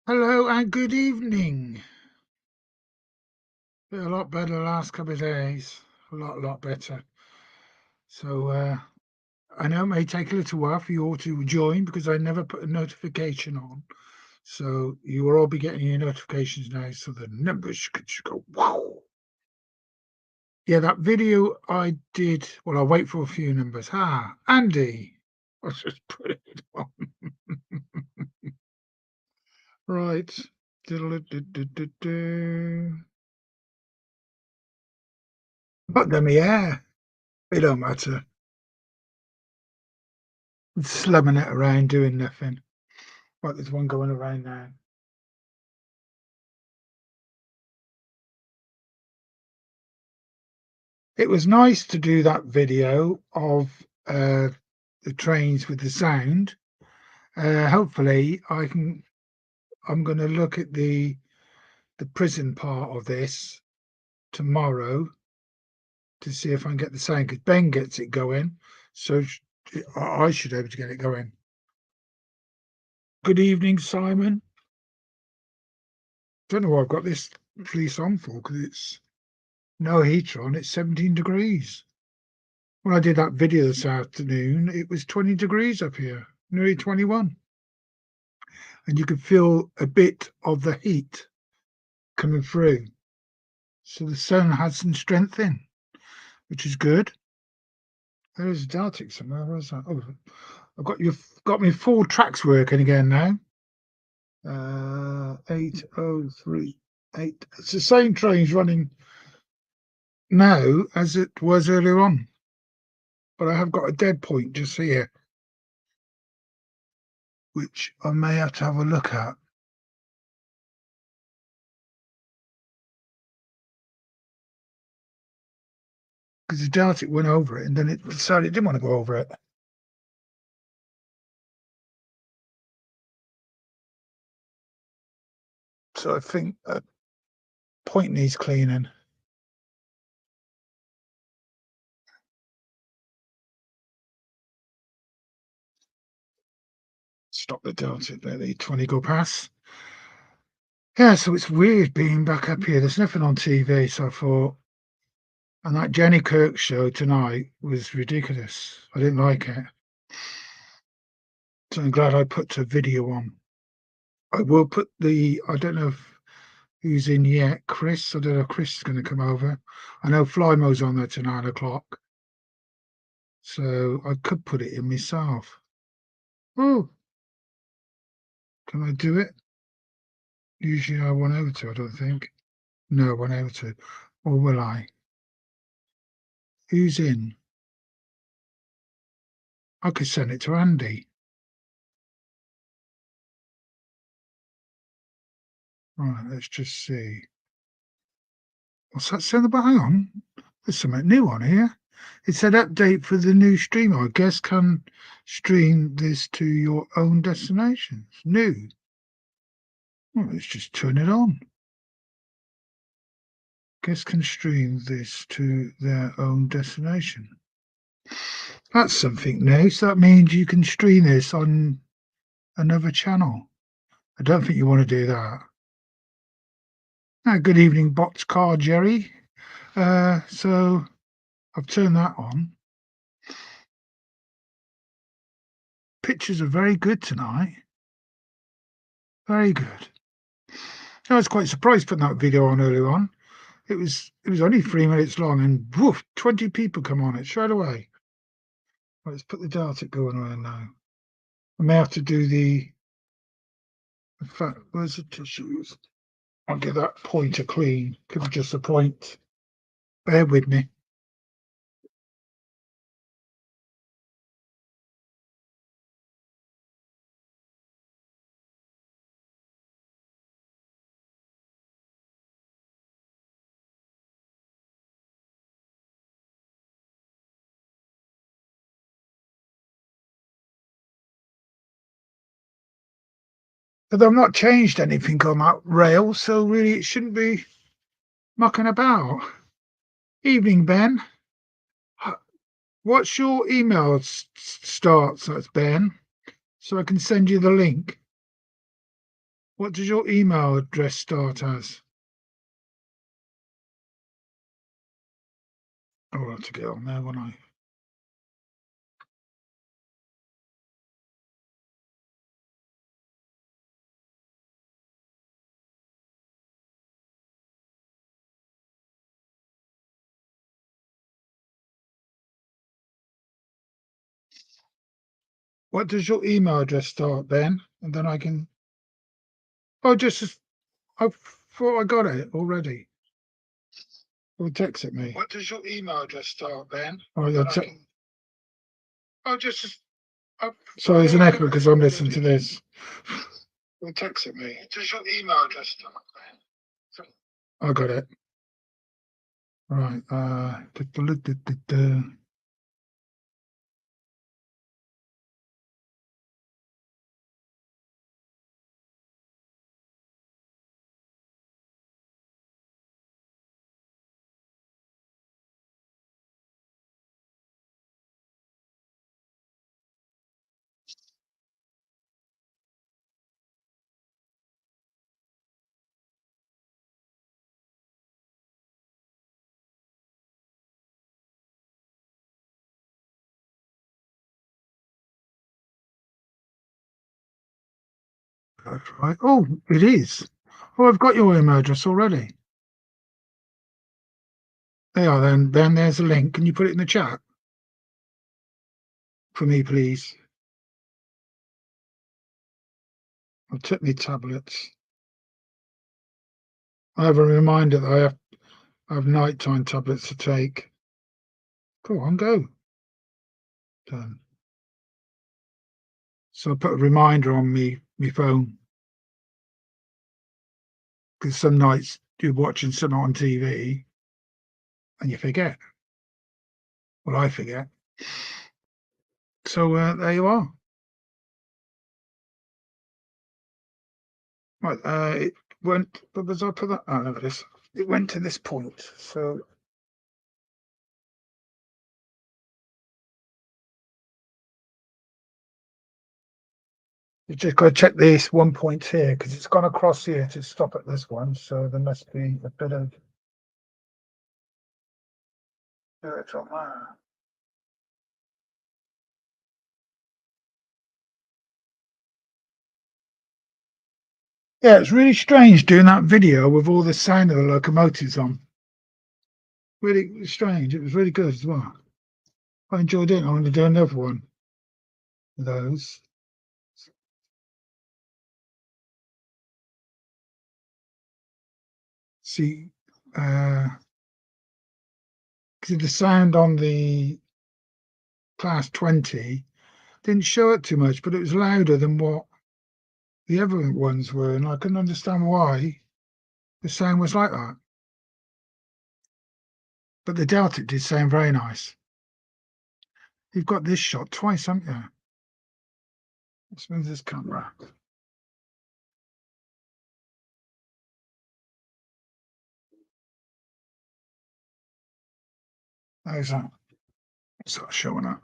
Hello and good evening. Been a lot better the last couple of days. A lot better. So I know it may take a little while for you all to join because I never put a notification on. So you will all be getting your notifications now. So the numbers should go wow. Yeah, that video I did. Well, I'll wait for a few numbers. Andy. Let's just put it on. Right. But them, yeah. It don't matter. Slumming it around doing nothing. Right, there's one going around now. It was nice to do that video of the trains with the sound. Hopefully, I'm going to look at the prison part of this tomorrow to see if I can get the sound because Ben gets it going, so I should be able to get it going. Good evening, Simon. Don't know why I've got this fleece on for because it's no heater on. It's 17 degrees. When I did that video this afternoon, it was 20 degrees up here, nearly 21. And you could feel a bit of the heat coming through. So the sun had some strength in, which is good. There is a Daltic somewhere. Where's that? Oh, got me 4 tracks working again now. 8038. It's the same trains running now as it was earlier on. But I have got a dead point just here, which I may have to have a look at. Because the Daltic went over it and then it decided it didn't want to go over it. So I think a point needs cleaning. Stop the Daltic, let the 20 go past. Yeah, so it's weird being back up here. There's nothing on TV, so I thought, and that Jenny Kirk show tonight was ridiculous. I didn't like it. So I'm glad I put a video on. I will put I don't know if who's in yet. Chris, I don't know if Chris is going to come over. I know Flymo's on there to 9 o'clock. So I could put it in myself. Oh, can I do it? Usually I won't able to, I don't think. No, I won't able to. Or will I? Who's in? I could send it to Andy. Right, let's just see. What's that saying about? Hang on. There's something new on here. It said update for the new streamer. I guess can stream this to your own destinations. New. Well, let's just turn it on. Guests can stream this to their own destination. That's something new. So that means you can stream this on another channel. I don't think you want to do that. Good evening, Bots Car Jerry. So I've turned that on. Pictures are very good tonight. Very good. I was quite surprised putting that video on earlier on. It was only 3 minutes long, and woof, 20 people come on it straight away. Right, let's put the Daltic going on now. I may have to do in fact, where's the tissues? I'll give that pointer clean. Could be just a point. Bear with me. But I've not changed anything on that rail, so really it shouldn't be mucking about. Evening, Ben. What's your email start? So it's Ben, so I can send you the link. What does your email address start as? Oh, I'll have to get on there, won't I? What does your email address start, Ben? And then I can. Oh, I thought I got it already. Or text it me. What does your email address start, Ben? Oh, yeah. Oh, sorry, there's an echo because I'm listening to this. Or text it me. What does your email address start, Ben? I got it. Right. That's right. Oh, it is. Oh, I've got your email address already. There you are then. Then there's a link. Can you put it in the chat for me, please? I'll take my tablets. I have a reminder that I have nighttime tablets to take. Go on, go. Done. So I put a reminder on me phone because some nights you're watching something on TV and you forget. Well, I forget. So there you are. Right, it went. But was I put that? Oh, look at this. It went to this point. So you just got to check this one point here because it's gone across here to stop at this one. So there must be a bit of dirt on there. Yeah, it's really strange doing that video with all the sound of the locomotives on. Really strange. It was really good as well. I enjoyed it. I'm going to do another one of those. See, because the sound on the Class 20 didn't show it too much, but it was louder than what the other ones were, and I couldn't understand why the sound was like that. But the Delta did sound very nice. You've got this shot twice, haven't you? Let's move this camera. How's that? Start showing up.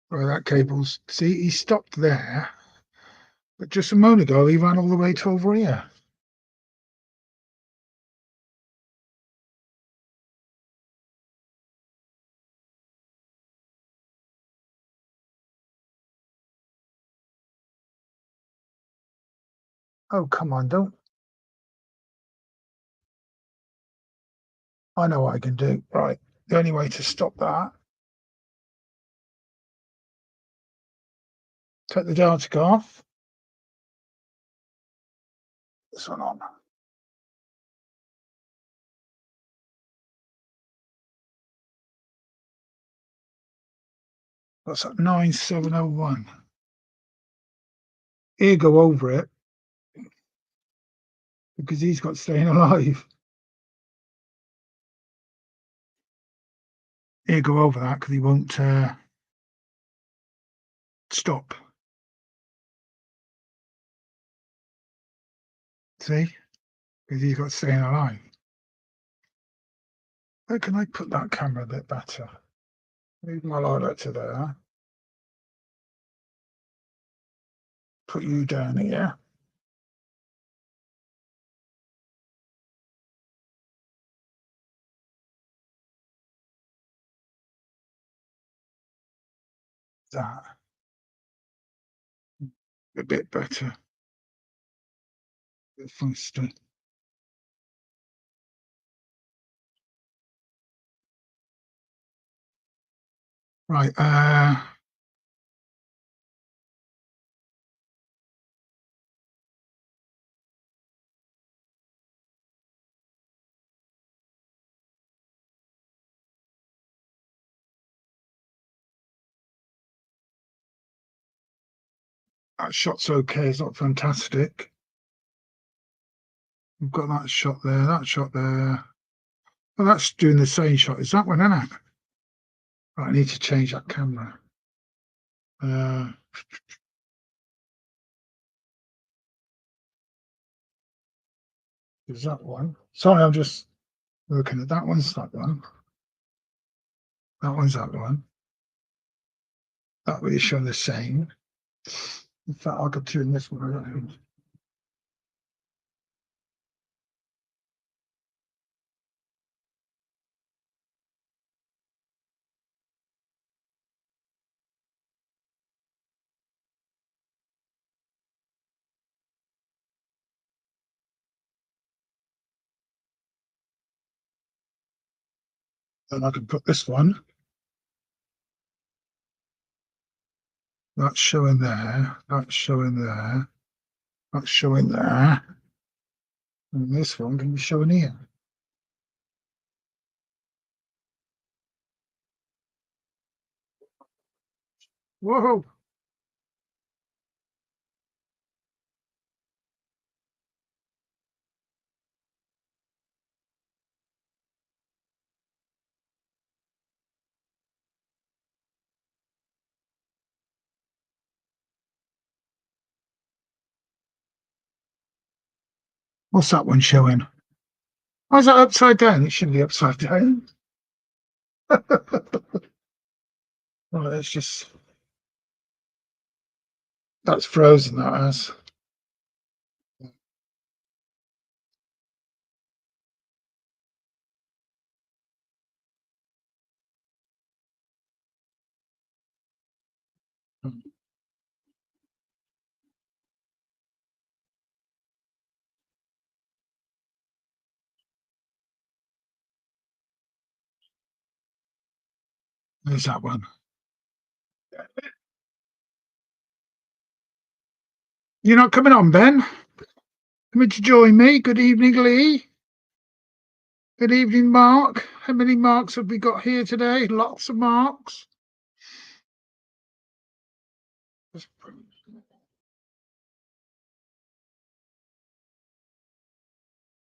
Where that cable's. See, he stopped there, but just a moment ago he ran all the way to over here. Oh, come on, don't. I know what I can do. Right. The only way to stop that, take the Delta off. This one on. What's that? 9701. Here, go over it because he's got staying alive. Here, go over that because he won't stop. See? Because you've got staying alive. How can I put that camera a bit better? Move my light to there. Put you down here. That. A bit better. A bit faster. Right, that shot's okay, it's not fantastic. We've got that shot there, that shot there. Well, that's doing the same shot as that one, isn't it? Right, I need to change that camera. Is that one? Sorry, I'm just looking at that one's that one. That one's that one. That really show the same. In fact, I'll go turn this one around. Then I can put this one. That's showing there. That's showing there. That's showing there. And this one can be showing here. Whoa! What's that one showing? Why is that upside down? It shouldn't be upside down. Right, it's just that's frozen. That has. There's that one. You're not coming on, Ben? Coming to join me? Good evening, Lee. Good evening, Mark. How many marks have we got here today? Lots of marks.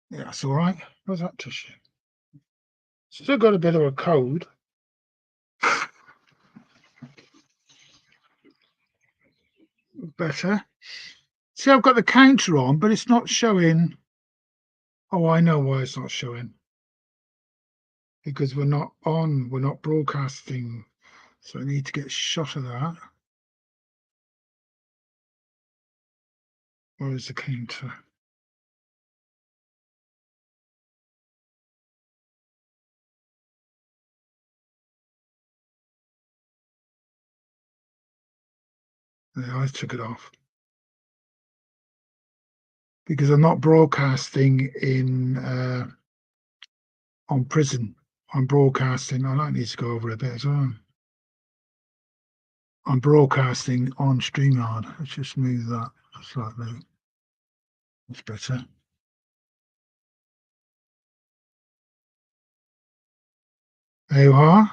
Yeah, that's all right. Where's that tissue? Still got a bit of a cold. Better. See, I've got the counter on, but it's not showing. Oh, I know why it's not showing. Because we're not on, we're not broadcasting. So I need to get a shot of that. Where is the counter? Yeah, I took it off. Because I'm not broadcasting in on Prison. I'm broadcasting. I need to go over a bit as well. I'm broadcasting on StreamYard. Let's just move that slightly. That's better. There you are.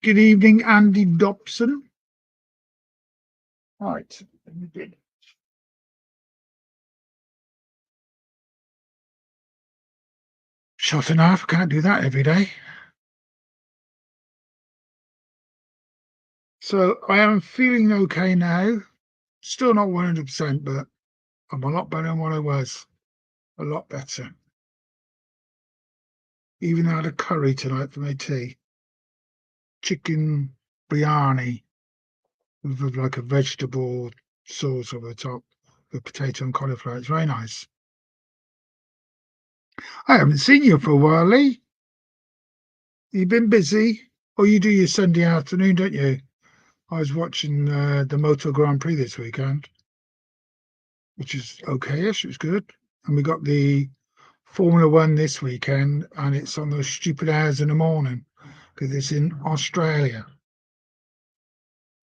Good evening, Andy Dobson. Right. Shot and a half. Can't do that every day. So I am feeling okay now. Still not 100%, but I'm a lot better than what I was. A lot better. Even had a curry tonight for my tea. Chicken biryani with like a vegetable sauce over the top with potato and cauliflower. It's very nice. I haven't seen you for a while, Lee. You've been busy. Or you do your Sunday afternoon, don't you? I was watching the Moto Grand Prix this weekend, which is okay-ish. It was good. And we got the Formula One this weekend, and it's on those stupid hours in the morning because it's in Australia. I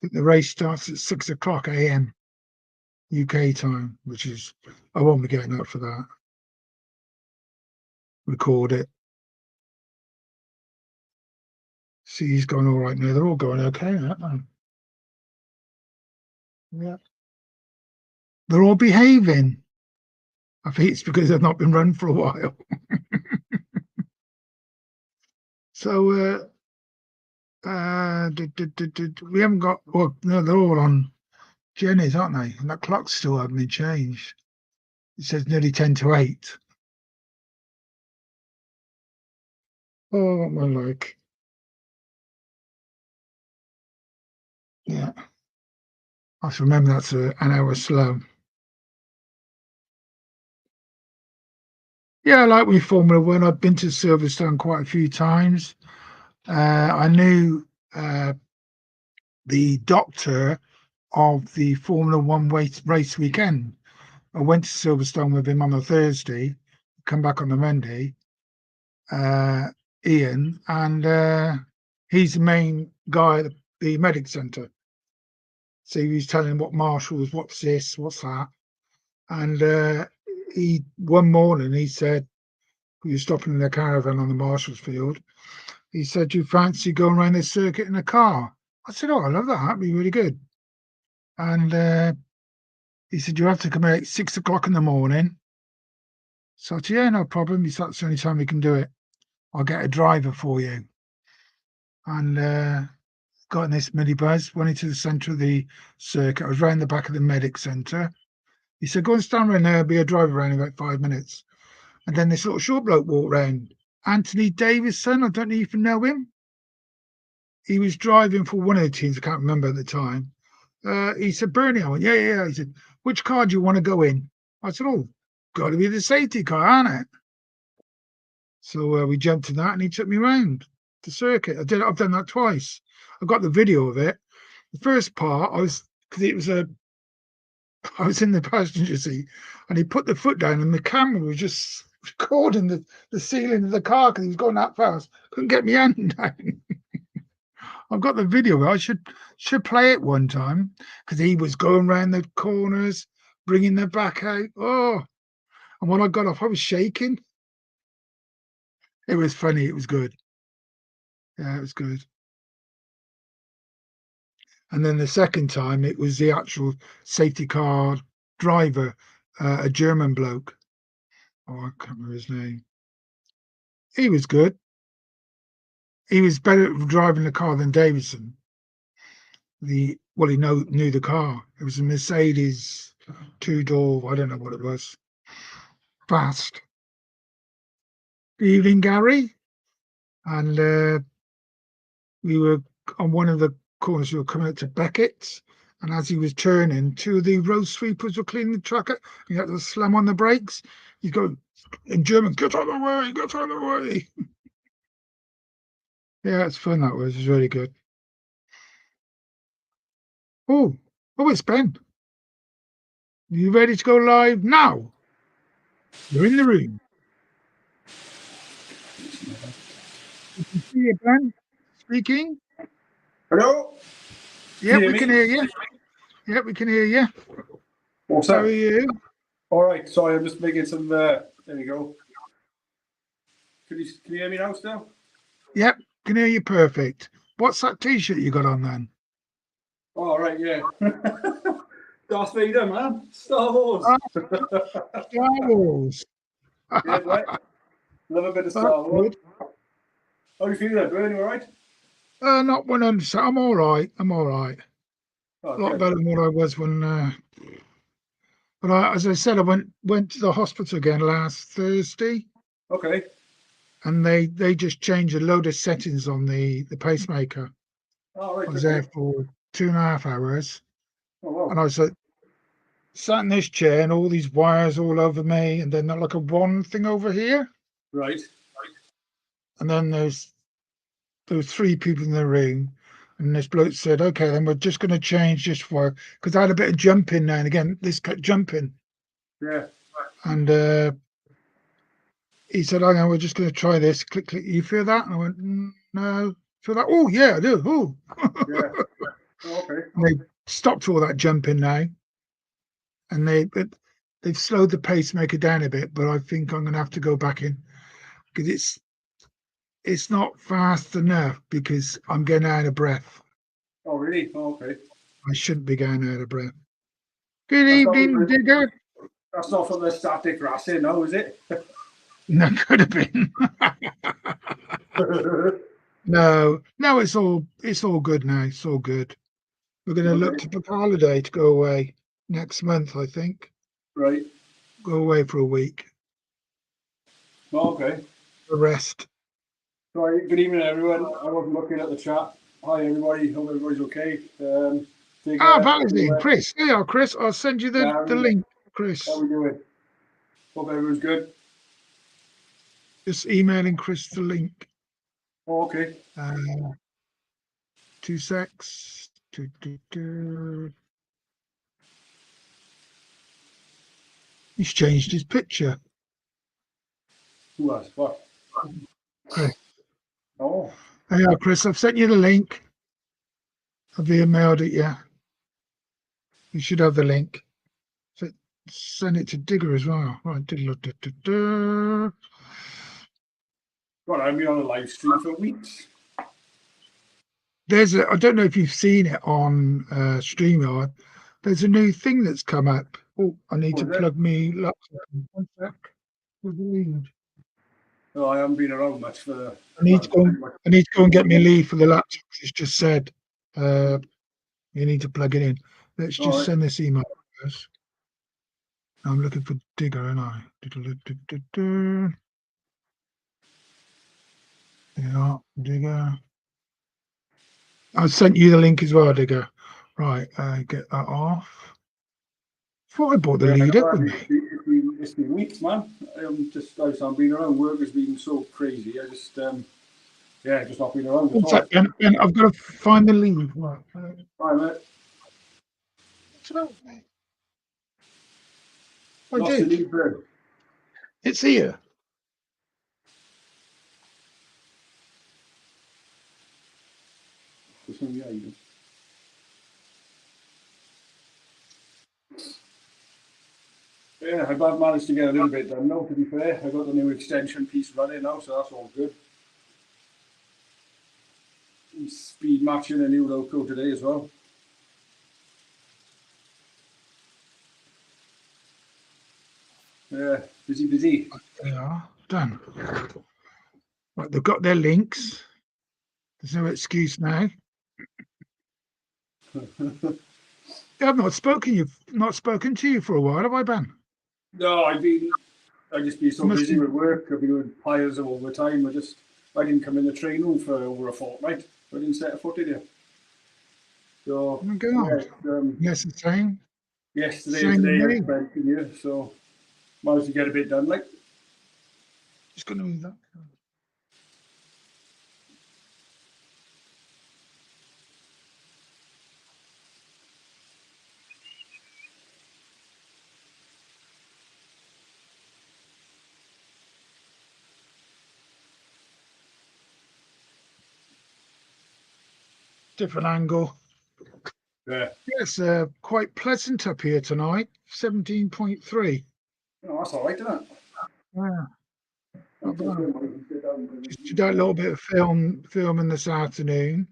think the race starts at 6 o'clock a.m. UK time, which is, I won't be getting up for that. Record it. See, he's going all right now. They're all going okay, aren't they? Yeah. They're all behaving. I think it's because they've not been run for a while. So, we haven't got, well, no, they're all on Jenny's, aren't they? And that clock still hasn't been changed. It says nearly 10 to 8. Oh, what am I like? Yeah. I have to remember that's an hour slow. Yeah, I like with Formula One. I've been to Silverstone quite a few times. I knew the doctor of the Formula One race weekend. I went to Silverstone with him on a Thursday, come back on the Monday, Ian, and he's the main guy at the medic centre. So he was telling what marshals, what's this, what's that. And he one morning he said, we were stopping in the caravan on the Marshalls field. He said, you fancy going around this circuit in a car? I said, oh, I love that. That'd be really good. And he said, you have to come out at 6 o'clock in the morning. So I said, yeah, no problem. He said, that's the only time we can do it. I'll get a driver for you. And got in this minibus, went into the centre of the circuit. I was round the back of the medic centre. He said, go and stand around there, be a driver around in about 5 minutes. And then this little short bloke walked round. Anthony Davison, I don't know if you know him. He was driving for one of the teams, I can't remember at the time. He said, Bernie, I went, yeah. He said, which car do you want to go in? I said, oh, got to be the safety car, ain't it? So we jumped in that and he took me round the circuit. I've done that twice. I've got the video of it. The first part, I was in the passenger seat and he put the foot down and the camera was just recording the ceiling of the car because he was going that fast. Couldn't get my hand down. I've got the video. I should play it one time because he was going around the corners, bringing the back out. Oh, and when I got off, I was shaking. It was funny. It was good. Yeah, it was good. And then the second time, it was the actual safety car driver, a German bloke. Oh, I can't remember his name. He was good. He was better at driving the car than Davison. He knew the car. It was a Mercedes two-door. I don't know what it was. Fast. Good evening, Gary. And we were on one of the corners. We were coming up to Beckett's, and as he was turning, two of the road sweepers were cleaning the track up. He had to slam on the brakes. He's going in German, get out of the way, get out of the way. Yeah, it's fun. That was. It was really good. Oh, it's Ben. You ready to go live now? You're in the room. You can see you, Ben. Speaking. Hello? Yeah, we can hear you. Yeah, we can hear you. What's up? How are you? All right, sorry, I'm just making some, there we go. Can you hear me now still? Yep, can hear you perfect. What's that T-shirt you got on then? All right, yeah. Darth Vader, man. Star Wars. Star Wars. Yeah, right. Love a bit of Star Wars. Good. How are you feeling there, Bernie? All right? Not 100%. I'm all right. Oh, A lot good. better than what I was when. But as I said, I went to the hospital again last Thursday, Okay. and they just changed a load of settings on the pacemaker. All right. I was Okay. there for 2.5 hours, Oh, wow. and I was sat in this chair, and all these wires all over me, and then like a wand thing over here, Right. and then there was 3 people in the room. And this bloke said, "Okay, then we're just going to change this for," because I had a bit of jumping now and again. This kept jumping, Yeah. and he said, "Okay, we're just going to try this. Click, click. You feel that?" And I went, "No." Feel that? Oh yeah, I do. Oh. Yeah. Oh, okay. And they stopped all that jumping now, and they've slowed the pacemaker down a bit. But I think I'm going to have to go back in because it's not fast enough because I'm getting out of breath. Oh, really? Oh, okay. I shouldn't be going out of breath. Good That's not evening, from Digger. that's not from the static racing, no, is it? No, could have been. No, it's all good now. It's all good. We're going to look Okay. to book a holiday to go away next month, I think. Right. Go away for a week, Oh, okay. a rest. Right. Good evening, everyone. I wasn't looking at the chat. Hi, everybody. Hope everybody's okay. Big, Valentine, Chris. Hey, Chris. I'll send you the Gary, link, how Chris. we doing? Hope everyone's good. Just emailing Chris the link. Oh, okay. 2 secs. He's changed his picture. Who has? What? Okay. Oh, Hey, Chris. I've sent you the link. I've emailed it. Yeah, you should have the link. So send it to Digger as well. Right. God, I've been on a live stream for weeks. I don't know if you've seen it on StreamYard. There's a new thing that's come up. Oh, I need to plug me laptop. 1 sec. No, I haven't been around much for. I need to go and get me leave for the laptop. It's just said you need to plug it in. Let's just send this email first. I'm looking for Digger, and I. Yeah, Digger. I sent you the link as well, Digger. Right, get that off. Thought I brought the lead up with me. It's been weeks, man. I've been around. Work has been so crazy. I just, just not been around at all. Ben, I've got to find the lead. Right. Hi, mate. I Lost the did. lead, bro. It's here. Yeah, I've managed to get a little bit done now, to be fair. I got the new extension piece running now, so that's all good. Speed matching a new loco today as well. Yeah, busy. They are done. Right, they've got their links. There's no excuse now. I've not spoken to you for a while, have I, Ben? No, I've just been so busy with work. I've been doing piles of overtime. I didn't come in the train room for over a fortnight. I didn't set a foot in here. So, oh my God. Yes, the same. Yesterday and today I spent in here, so managed to get a bit done. Like, just going to move that. Different angle. Yeah. It's quite pleasant up here tonight. 17.3. Oh, that's all right, isn't it? Yeah. Just did a little bit of filming this afternoon.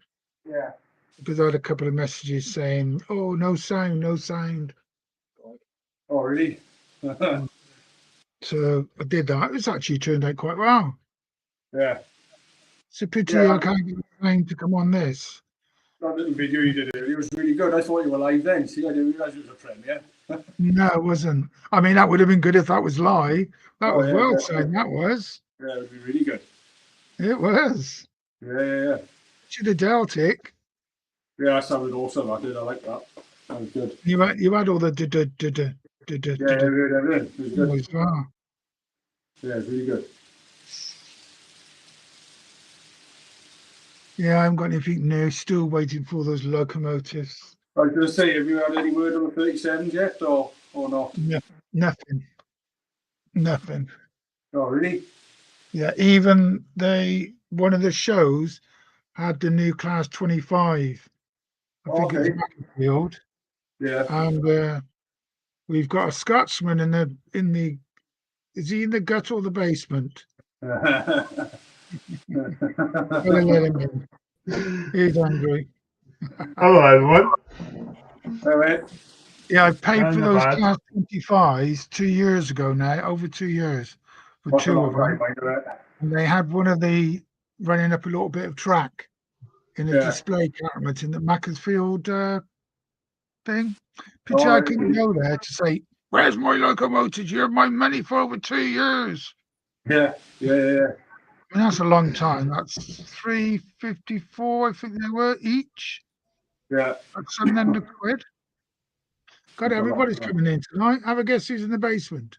Yeah. Because I had a couple of messages saying, "Oh, no sound." Oh, really? So I did that. It's actually turned out quite well. Yeah. It's a pity I can't get the sound to come on this. That little video you did earlier was really good. I thought you were live then. See, I didn't realise it was a premiere. No, it wasn't. I mean, that would have been good if that was live. That was well said. That was. Yeah, it would be really good. It was. Yeah. Should have dealt it. Yeah, that sounded awesome. I did. I like that. That was good. You had all the Yeah, everything. It was good. as well. Yeah, it's really good. Yeah, I haven't got anything new. Still waiting for those locomotives. I was going to say, have you had any word on the 37s yet, or not? No, nothing. Oh, really? Yeah, even one of the shows had the new Class 25. I think it's Macclesfield. Yeah. And we've got a Scotsman in the. Is he in the gut or the basement? Gotta let him in. He's hungry. Hello, everyone. All right. Yeah, I paid for those Class 25s 2 years ago now, over 2 years, for What's two of them. And they had one of the running up a little bit of track in a display cabinet in the Macclesfield thing. Picture I couldn't go there to say, "Where's my locomotive? You have my money for over 2 years." Yeah. I mean, that's a long time. That's £3.54, I think they were each. Yeah. That's £700. God, everybody's coming in tonight. Have a guess who's in the basement.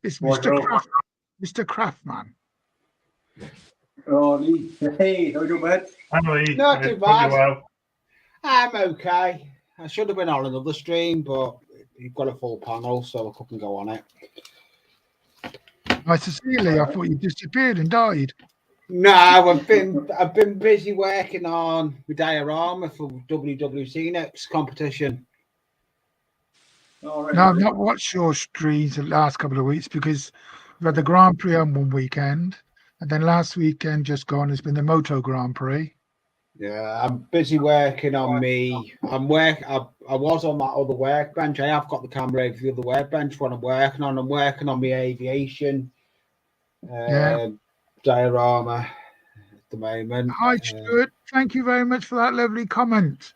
It's Mr. Craft, Mr. Craftman. Oh, Lee. Hey, how you doing, mate? Hello, Lee. Not too bad. Well. I'm okay. I should have been on another stream, but you've got a full panel, so I couldn't go on it. Nice to see you, Lee. I thought you disappeared and died. No, I've been busy working on the diorama for WWC next competition. All right. No, I've not watched your streams the last couple of weeks because we've had the Grand Prix on one weekend, and then last weekend just gone has been the Moto Grand Prix. Yeah, I'm busy working on me. I was on that other workbench. I have got the camera over the other workbench. What I'm working on my aviation diorama at the moment. Hi, Stuart. Thank you very much for that lovely comment.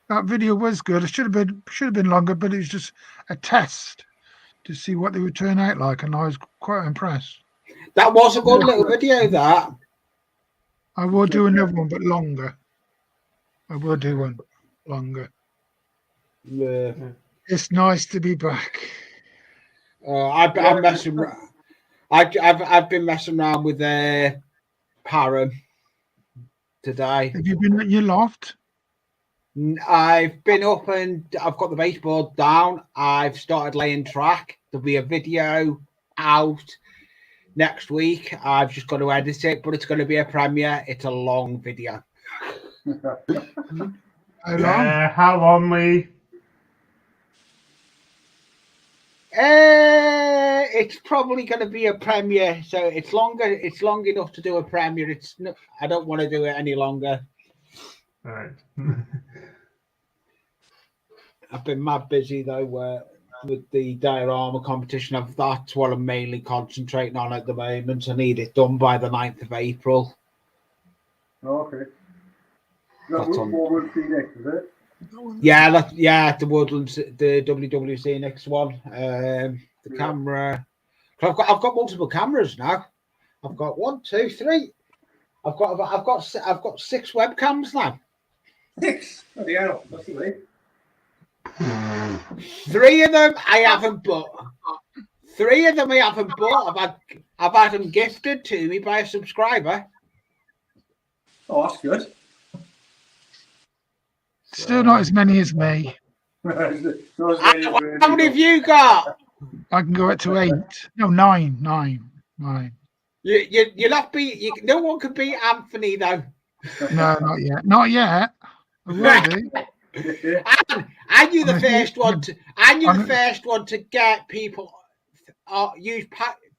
That video was good. It should have been longer, but it was just a test to see what they would turn out like, and I was quite impressed. That was a good little video. That I will do another one, but longer. I will do one longer. Yeah. It's nice to be back. I'm messing. I've been messing around with Param today. Have you been at your loft? I've been up and I've got the baseboard down. I've started laying track. There'll be a video out next week. I've just got to edit it, but it's going to be a premiere. It's a long video. How long? How long, Lee? It's probably going to be a premiere, so it's longer. It's long enough to do a premiere. I don't want to do it any longer. All right. I've been mad busy though with the diorama competition. That's what I'm mainly concentrating on at the moment. I need it done by the 9th of April. Okay. That's on Woodland Phoenix, is it? Yeah, the Woodlands, the WWC next one. The camera. I've got multiple cameras now. I've got 1, 2, 3. I've got 6 webcams now. 6. Bloody hell, that's the way. 3 of them I haven't bought. 3 of them I haven't bought. I've had them gifted to me by a subscriber. Oh, that's good. Still not as many as me. Not as many How many have you got? I can go up to 8. No, 9. 9. You'll not be. No one can beat Anthony though. No, not yet. Not yet. I will do. And you're the first one to. And you're the first one to get people use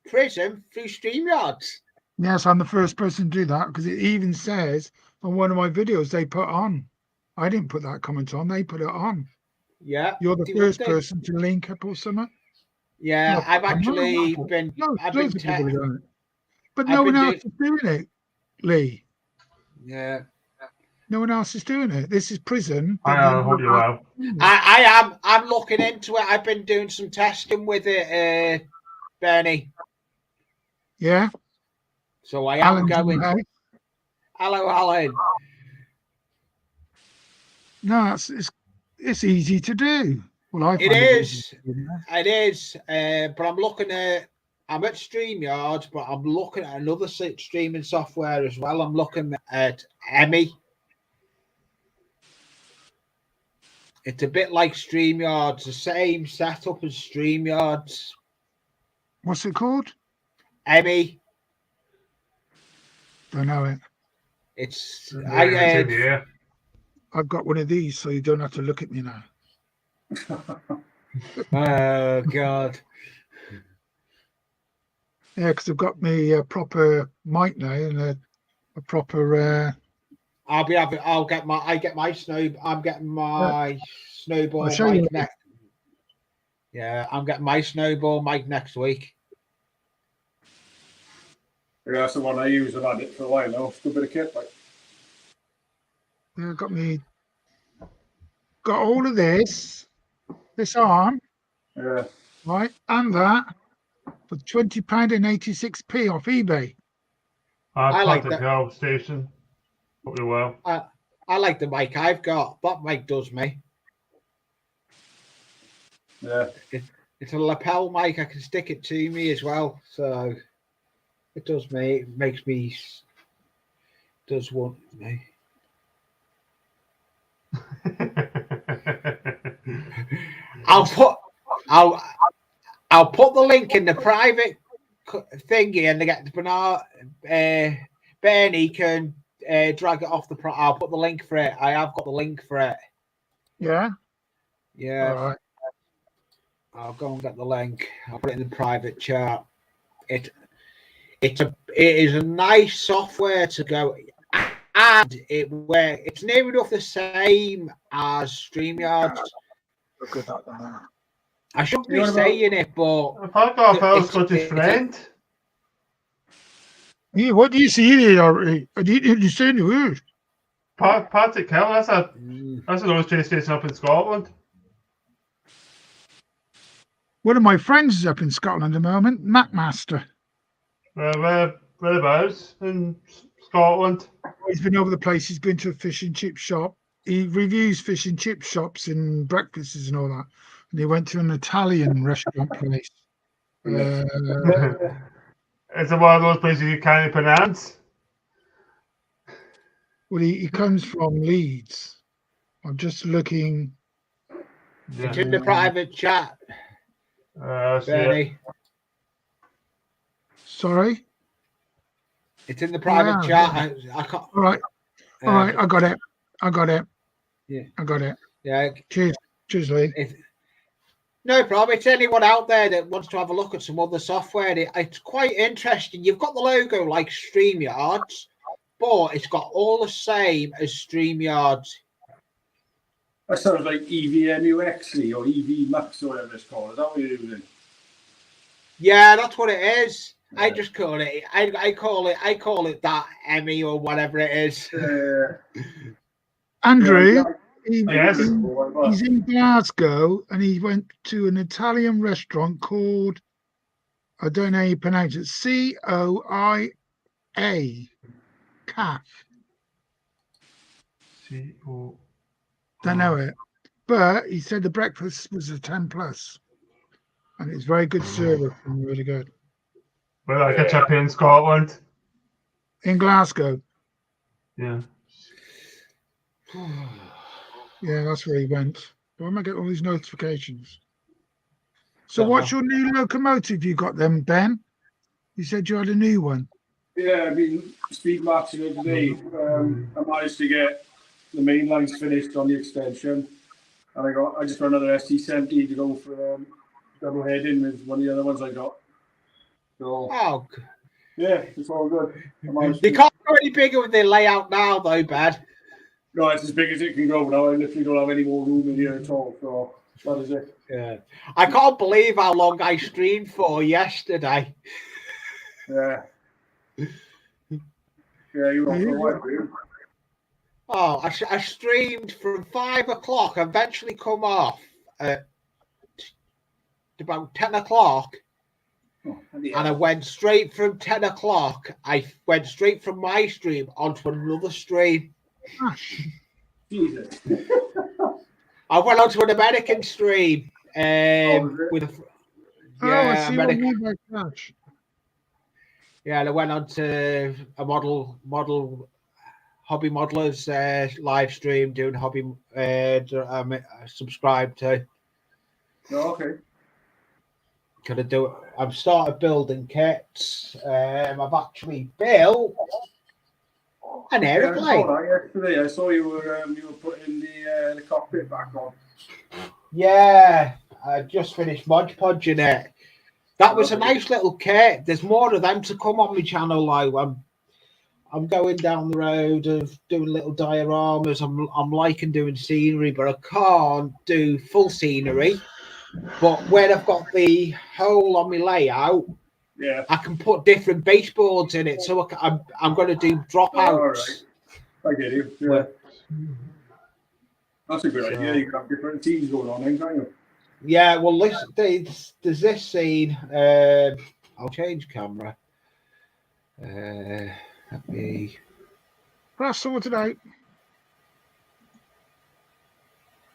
Prism through StreamYards. Yes, I'm the first person to do that because it even says on one of my videos they put on. I didn't put that comment on. They put it on. Yeah, you're the first person to link up or something. Yeah, no, I've actually been. No, I've been but no one else is doing it, Lee. Yeah. No one else is doing it. This is prison. I hope you well. I'm looking into it. I've been doing some testing with it, Bernie. Yeah. So I am Alan's going. okay. Hello, Alan. No, it's easy to do. Well, I It find is. easy to do. It is. But I'm at StreamYard, but I'm looking at another streaming software as well. I'm looking at Emmy. It's a bit like StreamYard. It's the same setup as StreamYard. What's it called? Emmy. Don't know it. It's I've got one of these, so you don't have to look at me now. Oh God. Yeah, because I've got me a proper mic now and a proper. I'm getting my snowball I'll show you. mic next. Yeah, I'm getting my snowball mic next week. Yeah, that's the one I use. I've had it for a while now. It's a good bit of kit. Like. Yeah, got all of this arm, Yeah. right, and that for £20 and 86p off eBay. I like that. Help station. Hope you well. I like the mic I've got. That mic does me. Yeah. It's a lapel mic. I can stick it to me as well. So it does me. It makes me. Does want me. I'll put the link in the private thingy, and they get Bernie can drag it off the. I'll put the link for it. I have got the link for it. Yeah. Yeah. All right. I'll go and get the link. I'll put it in the private chat. It is a nice software to go, and it's near enough the same as StreamYard. Look at that now. I shouldn't be saying it, but If I got a fellow Scottish friend. Yeah, what do you see there, Artie? I didn't understand the word. Partick Hill, that's an old train station up in Scotland. One of my friends is up in Scotland at the moment, Macmaster. Whereabouts in Scotland? He's been over the place. He's been to a fish and chip shop. He reviews fish and chip shops and breakfasts and all that. And he went to an Italian restaurant place. It's one of those places you can't pronounce. Well, he comes from Leeds. I'm just looking. It's in the private chat. Bernie. Sorry? It's in the private chat. I can't. All right. All right. I got it. Yeah. I got it. Yeah. Cheers, Lee. No problem. It's anyone out there that wants to have a look at some other software. It's quite interesting. You've got the logo like StreamYard, but it's got all the same as StreamYard. That sounds like EVMUX or EVMAX or whatever it's called. Is that what you're using? Yeah, that's what it is. Yeah. I just call it. I call it that Emmy or whatever it is. Andrew. Yes. He's in Glasgow and he went to an Italian restaurant called, I don't know how you pronounce it, COIA. CAF. Don't know it. But he said the breakfast was a 10 plus. And it's very good service and really good. Well, I catch up in Scotland. In Glasgow. Yeah. Yeah, that's where he went. Why am I getting all these notifications? So what's your new locomotive you got then, Ben? You said you had a new one. Yeah, I've been speed matching it today. I managed to get the main lines finished on the extension. And I just got another ST70 to go for double heading with one of the other ones I got. So yeah, it's all good. They can't go any bigger with their layout now though, Bad. No, it's as big as it can go now. I literally don't have any more room in here at all. So that is it. Yeah. I can't believe how long I streamed for yesterday. Yeah. Yeah, you were on for a while, Oh, I streamed from 5 o'clock. I eventually come off at about 10 o'clock. Oh, And I went straight from 10 o'clock. I went straight from my stream onto another stream. Gosh. Jesus. I went onto an American stream. was it? With a, Oh, I yeah, see what you American. mean by Clash. Yeah, and I went on to a model hobby modelers live stream doing hobby. I'm subscribed to. Oh, okay. Gonna do it. I've started building kits. I've actually built an Yeah, I aeroplane. saw that yesterday. I saw you were putting the cockpit back on. Yeah, I just finished Mod Podging it. That was a Okay. nice little kit. There's more of them to come on my channel. Like I'm going down the road of doing little dioramas. I'm liking doing scenery, but I can't do full scenery. But when I've got the hole on my layout, Yeah. I can put different baseboards in it. So I'm going to do dropouts. All right. I get you. Yeah. Well, That's a good idea. You can have different teams going on, then, can't you? Yeah, well, there's this scene. I'll change camera. Let me. That's sorted out.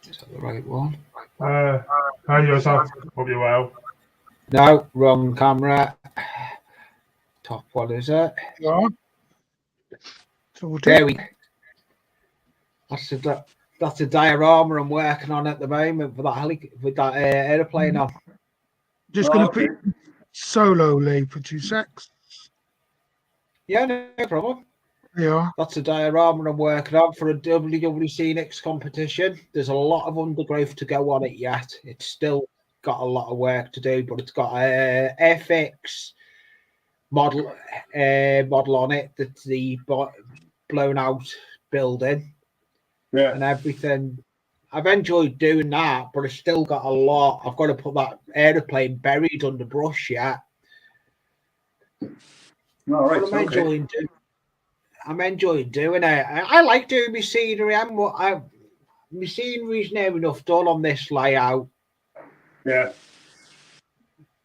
Is that the right one? Hi, yourself. Hope you're well. No, wrong camera. Top one, is it? Yeah. Sorted. There we go. That's a diorama I'm working on at the moment for that aeroplane on. Just Oh, going to okay. put solo Lee for 2 secs. Yeah, no problem. Yeah. That's a diorama I'm working on for a WWC next competition. There's a lot of undergrowth to go on it yet. It's still got a lot of work to do, but it's got a FX model on it. That's the blown out building Yeah. and everything. I've enjoyed doing that, but I've still got a lot. I've got to put that aeroplane buried under brush yet. All right. But I'm enjoying doing it. I like doing my scenery. My scenery's near enough done on this layout. Yeah.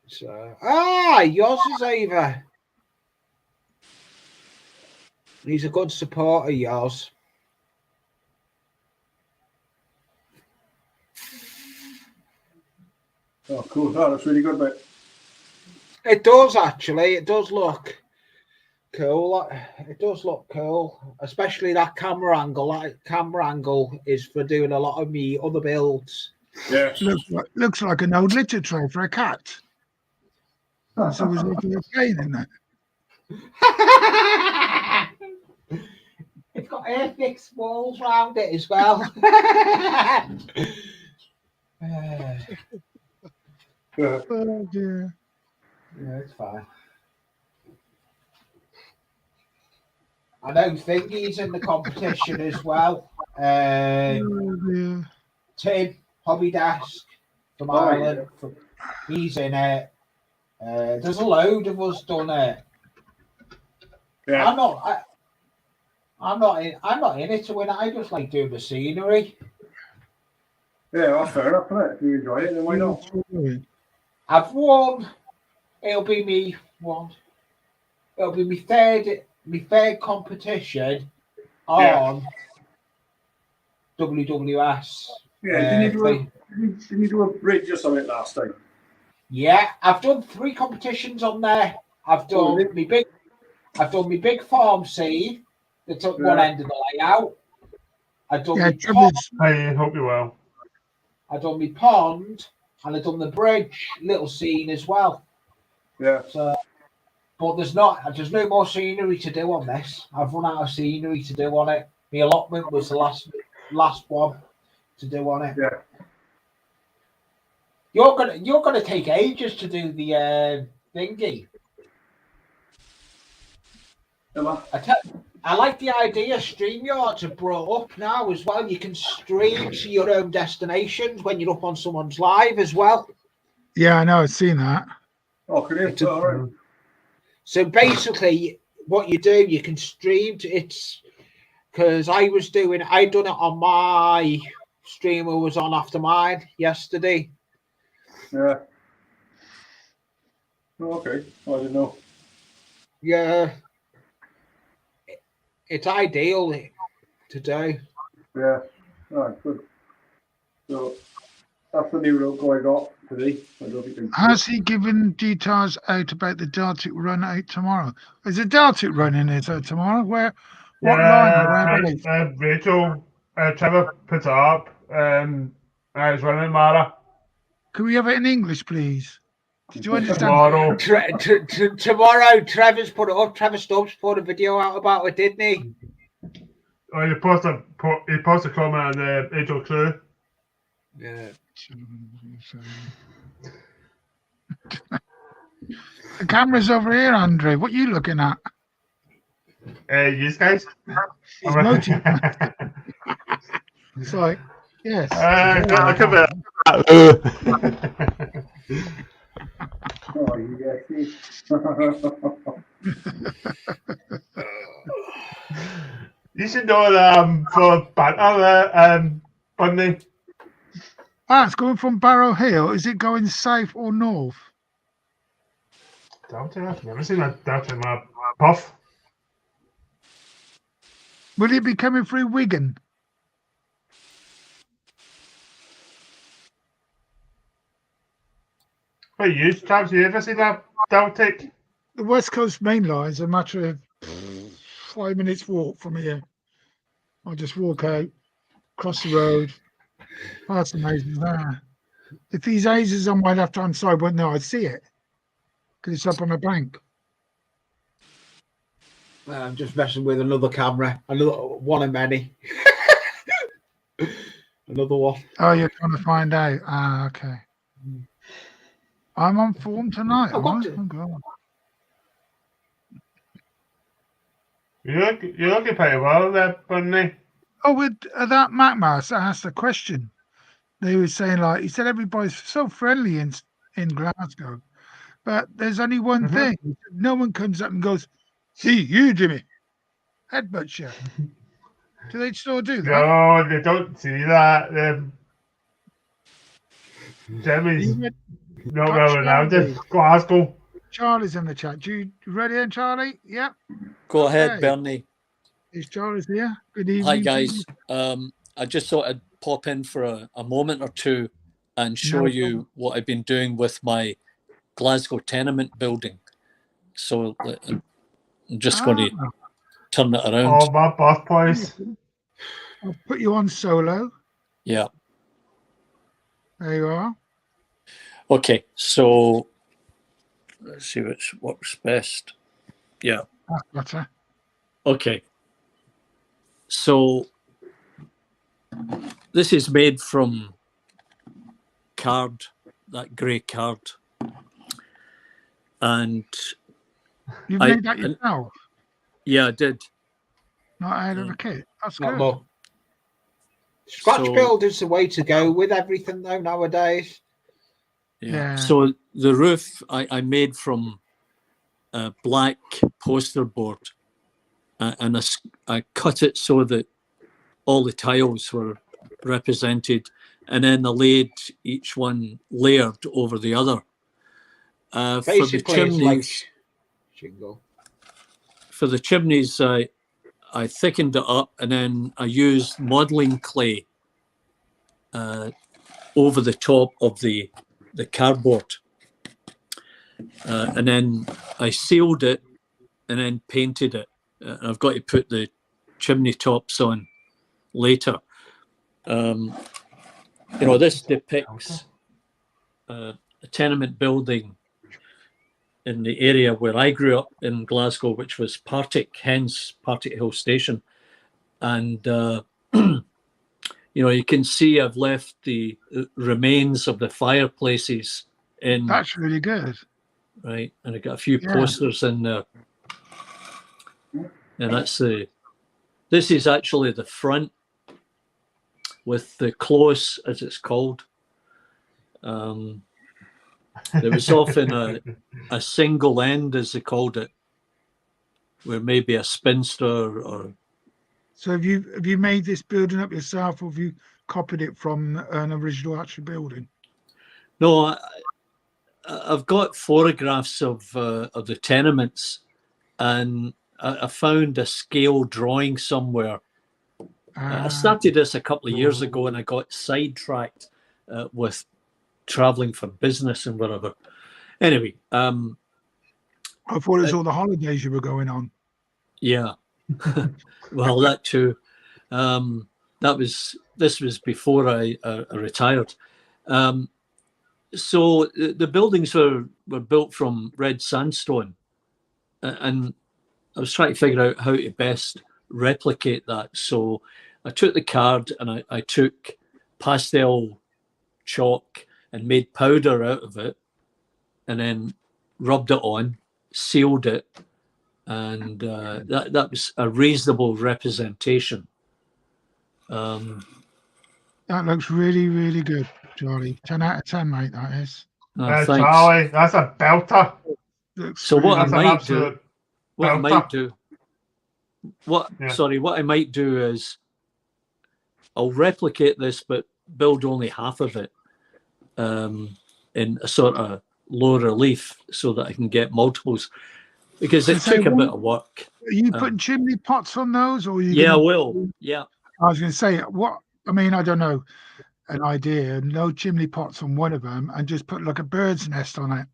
So yours is over. He's a good supporter, yours. Oh, cool. Oh, that's really good, mate. It does actually. It does look cool. It does look cool, especially that camera angle. That camera angle is for doing a lot of me other builds. Yeah. Looks like an old litter tray for a cat. So was like a plane in that. It's got airfix walls round it as well. Yeah. Oh dear. Yeah, it's fine. I know Thingy's in the competition as well. Oh dear. Tim, Hobby Desk from Ireland, he's in it. There's a load of us done it. Yeah. I'm not in it to win. I just like doing the scenery. Yeah, that's fair enough, isn't it? If you enjoy it, then why not? I've won. It'll be me one. It'll be my third competition on WWS. Yeah, didn't you do a bridge or something last time? Yeah, I've done 3 competitions on there. I've done my big farm scene that took one end of the layout. I've done my pond, Hi, hope you're well. I've done my pond, and I've done the bridge little scene as well. Yeah. So, but there's no more scenery to do on this. I've run out of scenery to do on it. My allotment was the last one to do on it. Yeah. You're gonna take ages to do the thingy. Emma? I like the idea StreamYards have brought up now as well. You can stream to your own destinations when you're up on someone's live as well. Yeah, I know. I've seen that. Oh, can you? All right. So basically, what you do, you can stream to it's because I done it on my streamer was on after mine yesterday. Yeah. Oh, okay. I didn't know. Yeah. It's ideal to do. Yeah. All right, good. So that's the new logo I got today. I don't know if you can. Has he given details out about the Dartic run out tomorrow? Is it Dartic running is out tomorrow? What line or whereabouts? Rachel, Trevor put it up. I was running Mara Can we have it in English, please? Did you understand? tomorrow. Tomorrow, Trevor's put it up. Trevor Stubbs put a video out about it, didn't he? Oh, he posted a comment on the Angel Crew. Yeah. The camera's over here, Andre. What are you looking at? You guys? He's motive. It's like, yes. Look at that. Oh, you get me. You should know that for banter, Bunny. It's going from Barrow Hill. Is it going south or north? Delta? I've never seen that Delta in my puff. Will it be coming through Wigan? What you, Travis? You ever see that Delta? The West Coast main line is a matter of 5 minutes walk from here. I'll just walk out, cross the road, past the houses there. If these houses on my left-hand side weren't there, I'd see it because it's up on a bank. I'm just messing with another camera. Another one of many. Another one. Oh, you're trying to find out. Okay. I'm on form tonight. I've got am I? to- Oh, God. You're looking pretty well there, Bunny. Oh, with that MacMaster asked a question. They were saying, like, he said everybody's so friendly in Glasgow, but there's only one thing. He said, no one comes up and goes, "See you, Jimmy." Headbutt you. Do they still do that? No, they don't see that. Jimmy's You not well renowned in Glasgow. Charlie's in the chat. You ready then, Charlie? Yep. Go ahead, Okay. Bernie. Is Charlie's here? Good evening. Hi, to guys. you. I just thought I'd pop in for a moment or two and show No you problem. what I've been doing with my Glasgow tenement building. So I'm just going to Ah, turn it around. Oh, my birthplace. I'll put you on solo. Yeah. There you are. Okay. So let's see which works best. Yeah. That's better. Okay. So this is made from card, that grey card. And You've I- made that yourself, yeah, I did. not out of a kit. That's Not good. more. Scratch So- build is the way to go with everything though nowadays. Yeah. So the roof I made from black poster board, and I cut it so that all the tiles were represented, and then I laid each one layered over the other. For the Basically, it's like chimneys, shingle. for the chimneys, I thickened it up, and then I used modelling clay over the top of the cardboard, and then I sealed it and then painted it. I've got to put the chimney tops on later. This depicts a tenement building in the area where I grew up in Glasgow, which was Partick, hence Partick Hill Station. And, you can see I've left the remains of the fireplaces in, That's really good. right? And I got a few Yeah. posters in there. And this is actually the front with the close, as it's called. There was often a single end, as they called it, where maybe a spinster or So have you made this building up yourself, or have you copied it from an original actual building? No, I've got photographs of the tenements, and I found a scale drawing somewhere. I started this a couple of years ago, and I got sidetracked with traveling for business and whatever. Anyway, I thought it was all the holidays you were going on. yeah. Well, that too. This was before I retired. So the buildings were built from red sandstone, and I was trying to figure out how to best replicate that. So I took the card and I took pastel chalk and made powder out of it, and then rubbed it on, sealed it, and that was a reasonable representation. That looks really, really good, Charlie. 10 out of 10, mate, that is. Thanks. Charlie, that's a belter. Looks So what That's I an might absolute do, what I belter. might do, what Yeah. sorry, what I might do is I'll replicate this, but build only half of it in a sort of low relief, so that I can get multiples, because it So took a what- bit of work. Are you putting chimney pots on those, or are you? Yeah, I gonna- will. Yeah, I was going to say, what? I mean, I don't know, an idea. No chimney pots on one of them, and just put like a bird's nest on it.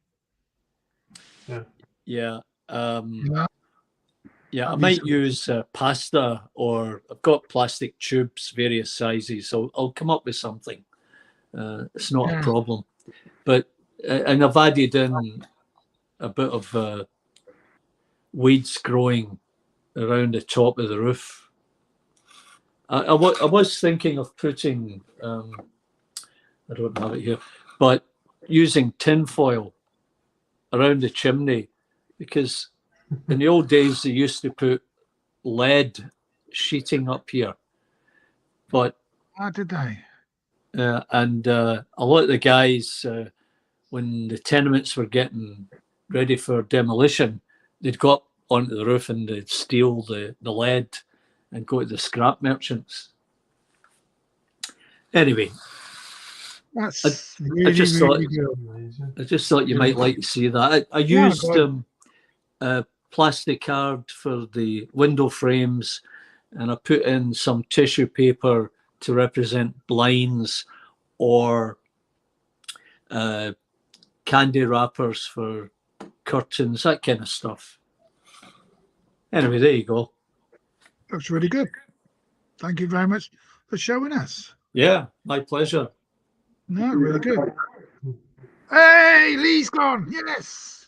yeah. You know? Yeah, I That'd be might so- use pasta, or I've got plastic tubes, various sizes. So I'll come up with something. It's not Yeah. a problem. But and I've added in a bit of weeds growing around the top of the roof. I was thinking of putting, I don't have it here, but using tin foil around the chimney, because in the old days they used to put lead sheeting up here, but How did they? and a lot of the guys, when the tenements were getting ready for demolition, they'd go up onto the roof and they'd steal the lead and go to the scrap merchants. Anyway, That's really, just thought- really good. Amazing. I just thought you might like to see that. I Yeah, used go plastic card for the window frames, and I put in some tissue paper to represent blinds, or candy wrappers for curtains, that kind of stuff. Anyway, there you go. Looks really good. Thank you very much for showing us. Yeah, my pleasure. No, really good. Hey, Lee's gone. Yes.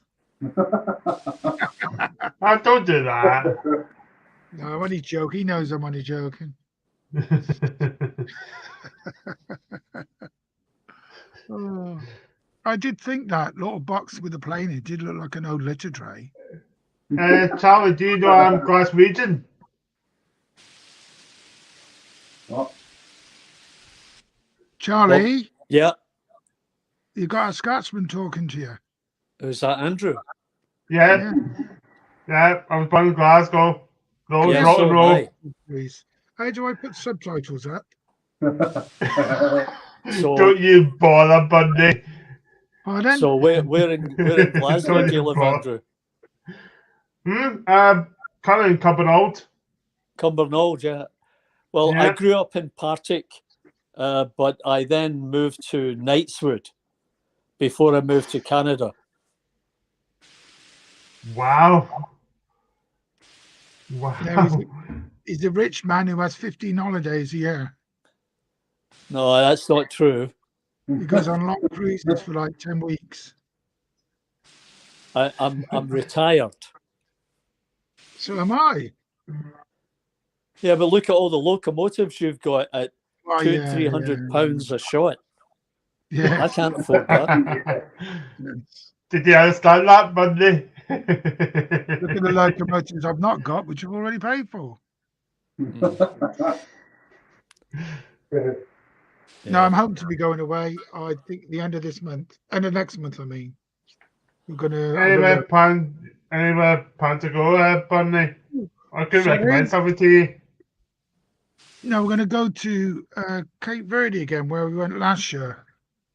Oh, don't do that. No, I'm only joking. He knows I'm only joking. Oh, I did think that little box with the plane, it did look like an old litter tray. Charlie, do you know Glaswegian? Oh, Charlie, Yeah, you got a Scotsman talking to you. was that Andrew? Yeah, yeah. I was born in Glasgow. Roll, Yeah, rock so and am roll. I. Please. How do I put subtitles up? So, Don't you bother, Bundy. Pardon? so where in Glasgow do you live, Andrew? Kind of Cumbernauld. Cumbernauld, yeah. Well, I Yeah. grew up in Partick, but I then moved to Knightswood before I moved to Canada. Wow. Yeah, Wow. he's a rich man who has 15 holidays a year. No, that's not true. He goes on long cruises for like 10 weeks. I'm retired. So am I. Yeah, but look at all the locomotives you've got at Oh, two, yeah, 300 yeah, pounds a shot. Yeah. I can't afford that. Did you understand that, Bundy? Look at the locomotives I've not got, which I've already paid for. No, I'm hoping to be going away. I think the end of this month, and the next month, I mean. We're gonna. Anywhere plan to go, Bundy? I could Sorry? recommend something to you. No, we're going to go to Cape Verde again, where we went last year.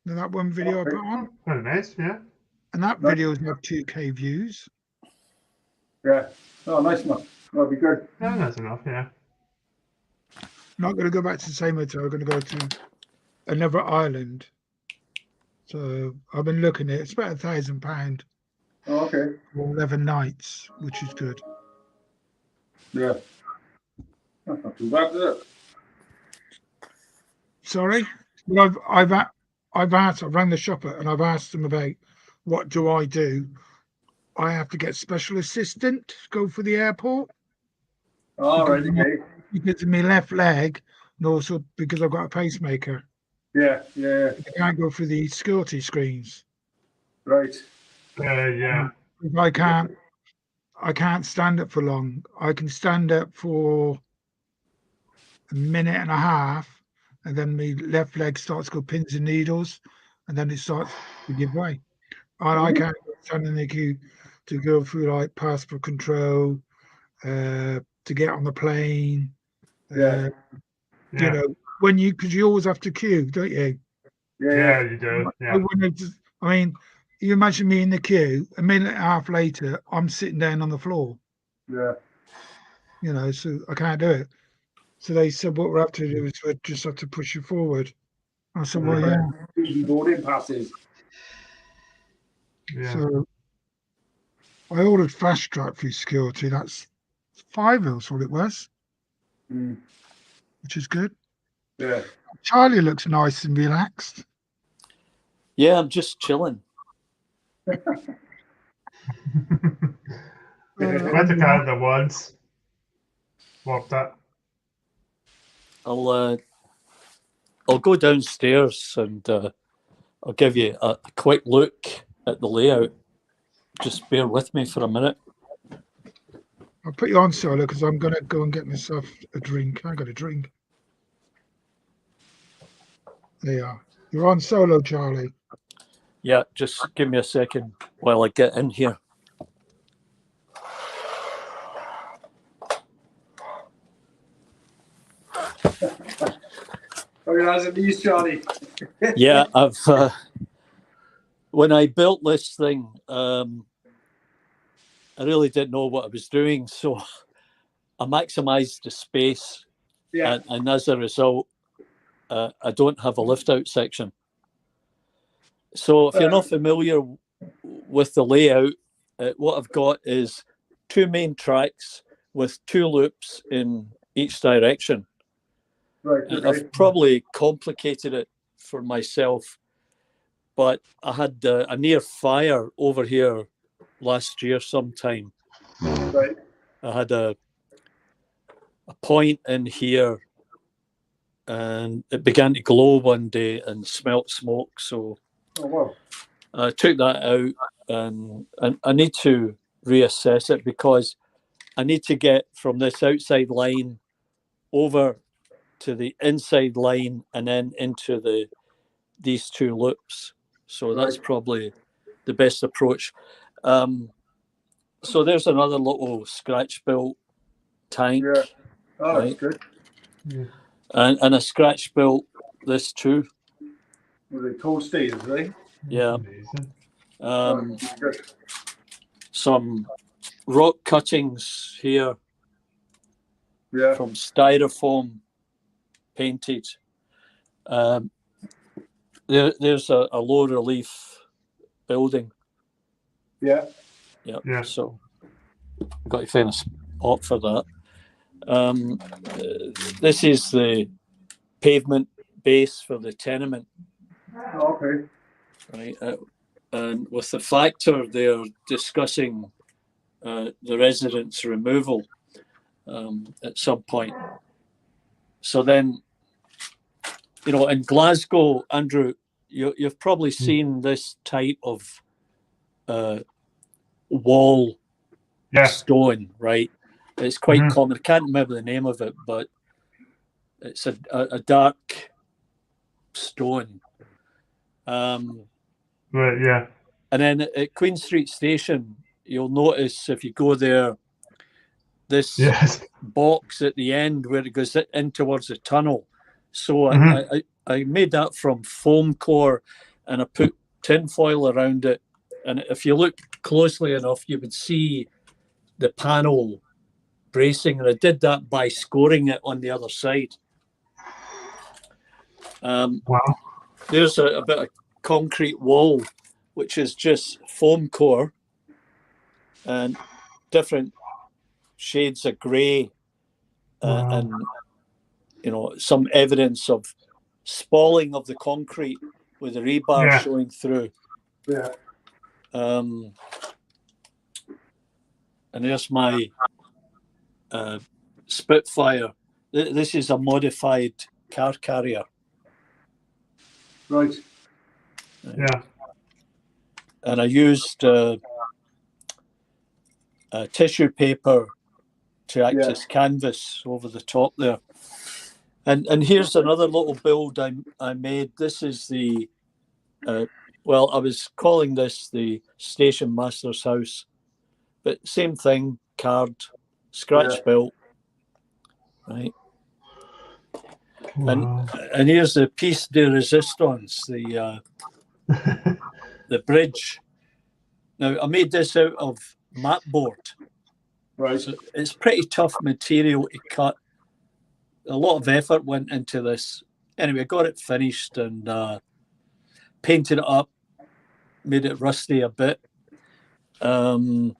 Now, that one video I put on, Very nice, yeah. and that video's got 2K views. Yeah. Oh, nice one. That'll be good. Yeah, that's enough, yeah. Not going to go back to the same hotel. We're going to go to another island. So I've been looking at it. It's about £1,000 Oh, okay. for 11 nights, which is good. Yeah. That's not too bad, is it? Sorry, but I've asked. I've rang the shopper and I've asked them about what do I do. I have to get special assistant to go for the airport All right, okay. because of my left leg, and also because I've got a pacemaker. Yeah, yeah, I can't go through the security screens. right. Yeah. If I can't stand up for long. I can stand up for a minute and a half, and then my left leg starts to go pins and needles, and then it starts to give way. And I can't stand in the queue to go through like passport control, to get on the plane. Yeah. You know, because you always have to queue, don't you? Yeah, you do. I Yeah. wouldn't have just, I mean, you imagine me in the queue, a minute and a half later, I'm sitting down on the floor, Yeah. you know, so I can't do it. So they said, what we have to do is we just have to push you forward. I said, well, yeah. Easy boarding passes. Yeah. So I ordered fast track through security. That's €5, what it was, Mm. which is good. Yeah. Charlie looks nice and relaxed. Yeah, I'm just chilling. Went to Canada once. Loved it. I'll go downstairs and I'll give you a quick look at the layout. Just bear with me for a minute. I'll put you on solo because I'm going to go and get myself a drink. I got a drink. There you are. You're on solo, Charlie. Yeah, just give me a second while I get in here. Oh, how's it these, Johnny? Yeah, I've when I built this thing, I really didn't know what I was doing, so I maximized the space, Yeah. and as a result, I don't have a lift out section. So if you're not familiar with the layout, what I've got is 2 main tracks with 2 loops in each direction. Right. And Okay. I've probably complicated it for myself, but I had a near fire over here last year sometime. Right. I had a point in here and it began to glow one day and smelt smoke. So Oh, wow. I took that out and I need to reassess it because I need to get from this outside line over to the inside line and then into these 2 loops. So that's Right. probably the best approach. So there's another little scratch built tank. Yeah. Oh, Right. that's good. And a scratch built this too. Were they toasty, is they? Yeah. Amazing. Um, Good. some rock cuttings here Yeah. from styrofoam painted. There's a low relief building. Yeah. Yeah. So I've got to find a spot for that. This is the pavement base for the tenement, Oh, okay. right? And with the factor, they're discussing the residents' removal at some point. So then, you know, in Glasgow, Andrew, you've probably seen this type of wall Yeah. stone, right? It's quite Mhm. common. I can't remember the name of it, but it's a dark stone. Right. Yeah. And then at Queen Street Station, you'll notice if you go there, this Yes. box at the end where it goes in towards the tunnel. So I made that from foam core, and I put tin foil around it. And if you look closely enough, you would see the panel bracing, and I did that by scoring it on the other side. Wow. There's a bit of concrete wall, which is just foam core and different shades of grey, and some evidence of spalling of the concrete with the rebar showing through. Yeah. And there's my Spitfire. This is a modified car carrier. Right. Yeah. And I used tissue paper to act as canvas over the top there. And here's another little build I made. This is the, I was calling this the Station Master's House, but same thing, card, scratch built, right? Wow. And here's the piece de resistance, the bridge. Now, I made this out of mat board. Right. So it's pretty tough material to cut. A lot of effort went into this. Anyway, I got it finished and painted it up, made it rusty a bit. The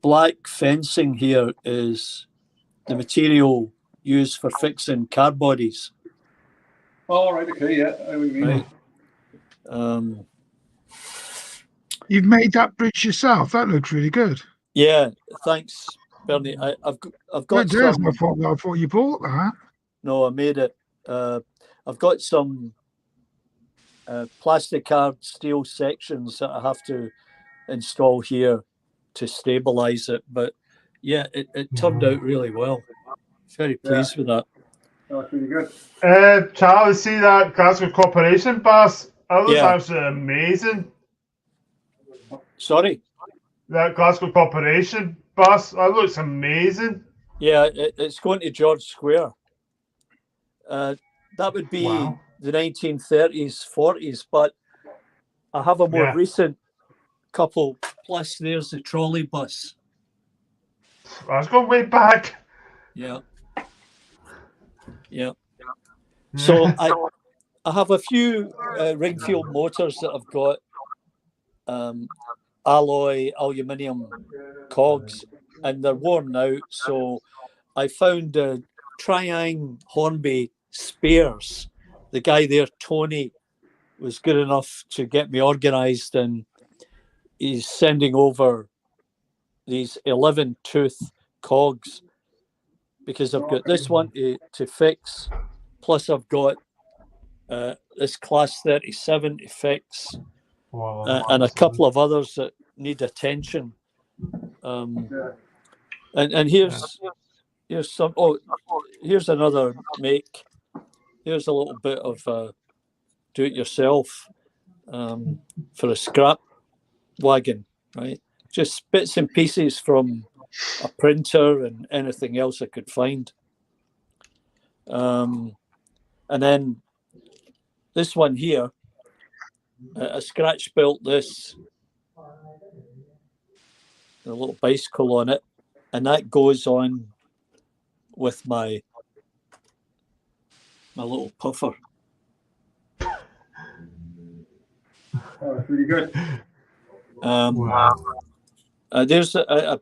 black fencing here is the material used for fixing car bodies. Oh, right. Okay. Yeah. I know what you mean. Right. You've made that bridge yourself. That looks really good. Yeah, thanks, Bernie. I've got some. I thought you bought that. No, I made it. I've got some plastic hard steel sections that I have to install here to stabilize it. But yeah, it turned out really well. Very pleased with that. That's really good. Charles, see that Glasgow Corporation bus? That looks Yeah. absolutely amazing. Sorry? That Glasgow Corporation bus, that looks amazing. Yeah, it's going to George Square. That would be Wow. the 1930s, 40s, but I have a more recent couple. Plus, there's the trolley bus. That's going way back. Yeah. Yeah. So I have a few Ringfield motors that I've got alloy aluminium cogs, and they're worn out. So I found Triang Hornby spares. The guy there, Tony, was good enough to get me organised, and he's sending over these 11-tooth cogs because I've got this one to fix, plus I've got this Class 37 to fix, and a couple of others that need attention. And here's some. Oh, here's another make. Here's a little bit of do-it-yourself for a scrap wagon, right? Just bits and pieces from a printer and anything else I could find. And then this one here, a scratch built this, a little bicycle on it, and that goes on with my little puffer. Oh, that's really good. There's I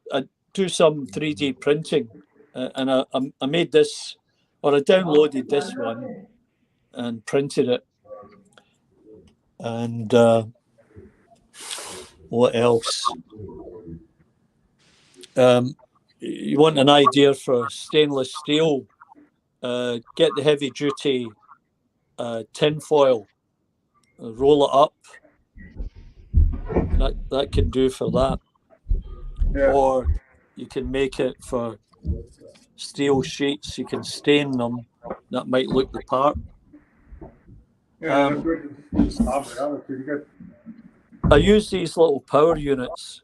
do some 3D printing, and I made this, or I downloaded this one and printed it. And what else? You want an idea for stainless steel? Get the heavy duty tin foil, roll it up. That can do for that. Yeah. Or you can make it for steel sheets. You can stain them. That might look the part. Yeah, that's good. That's pretty good. I use these little power units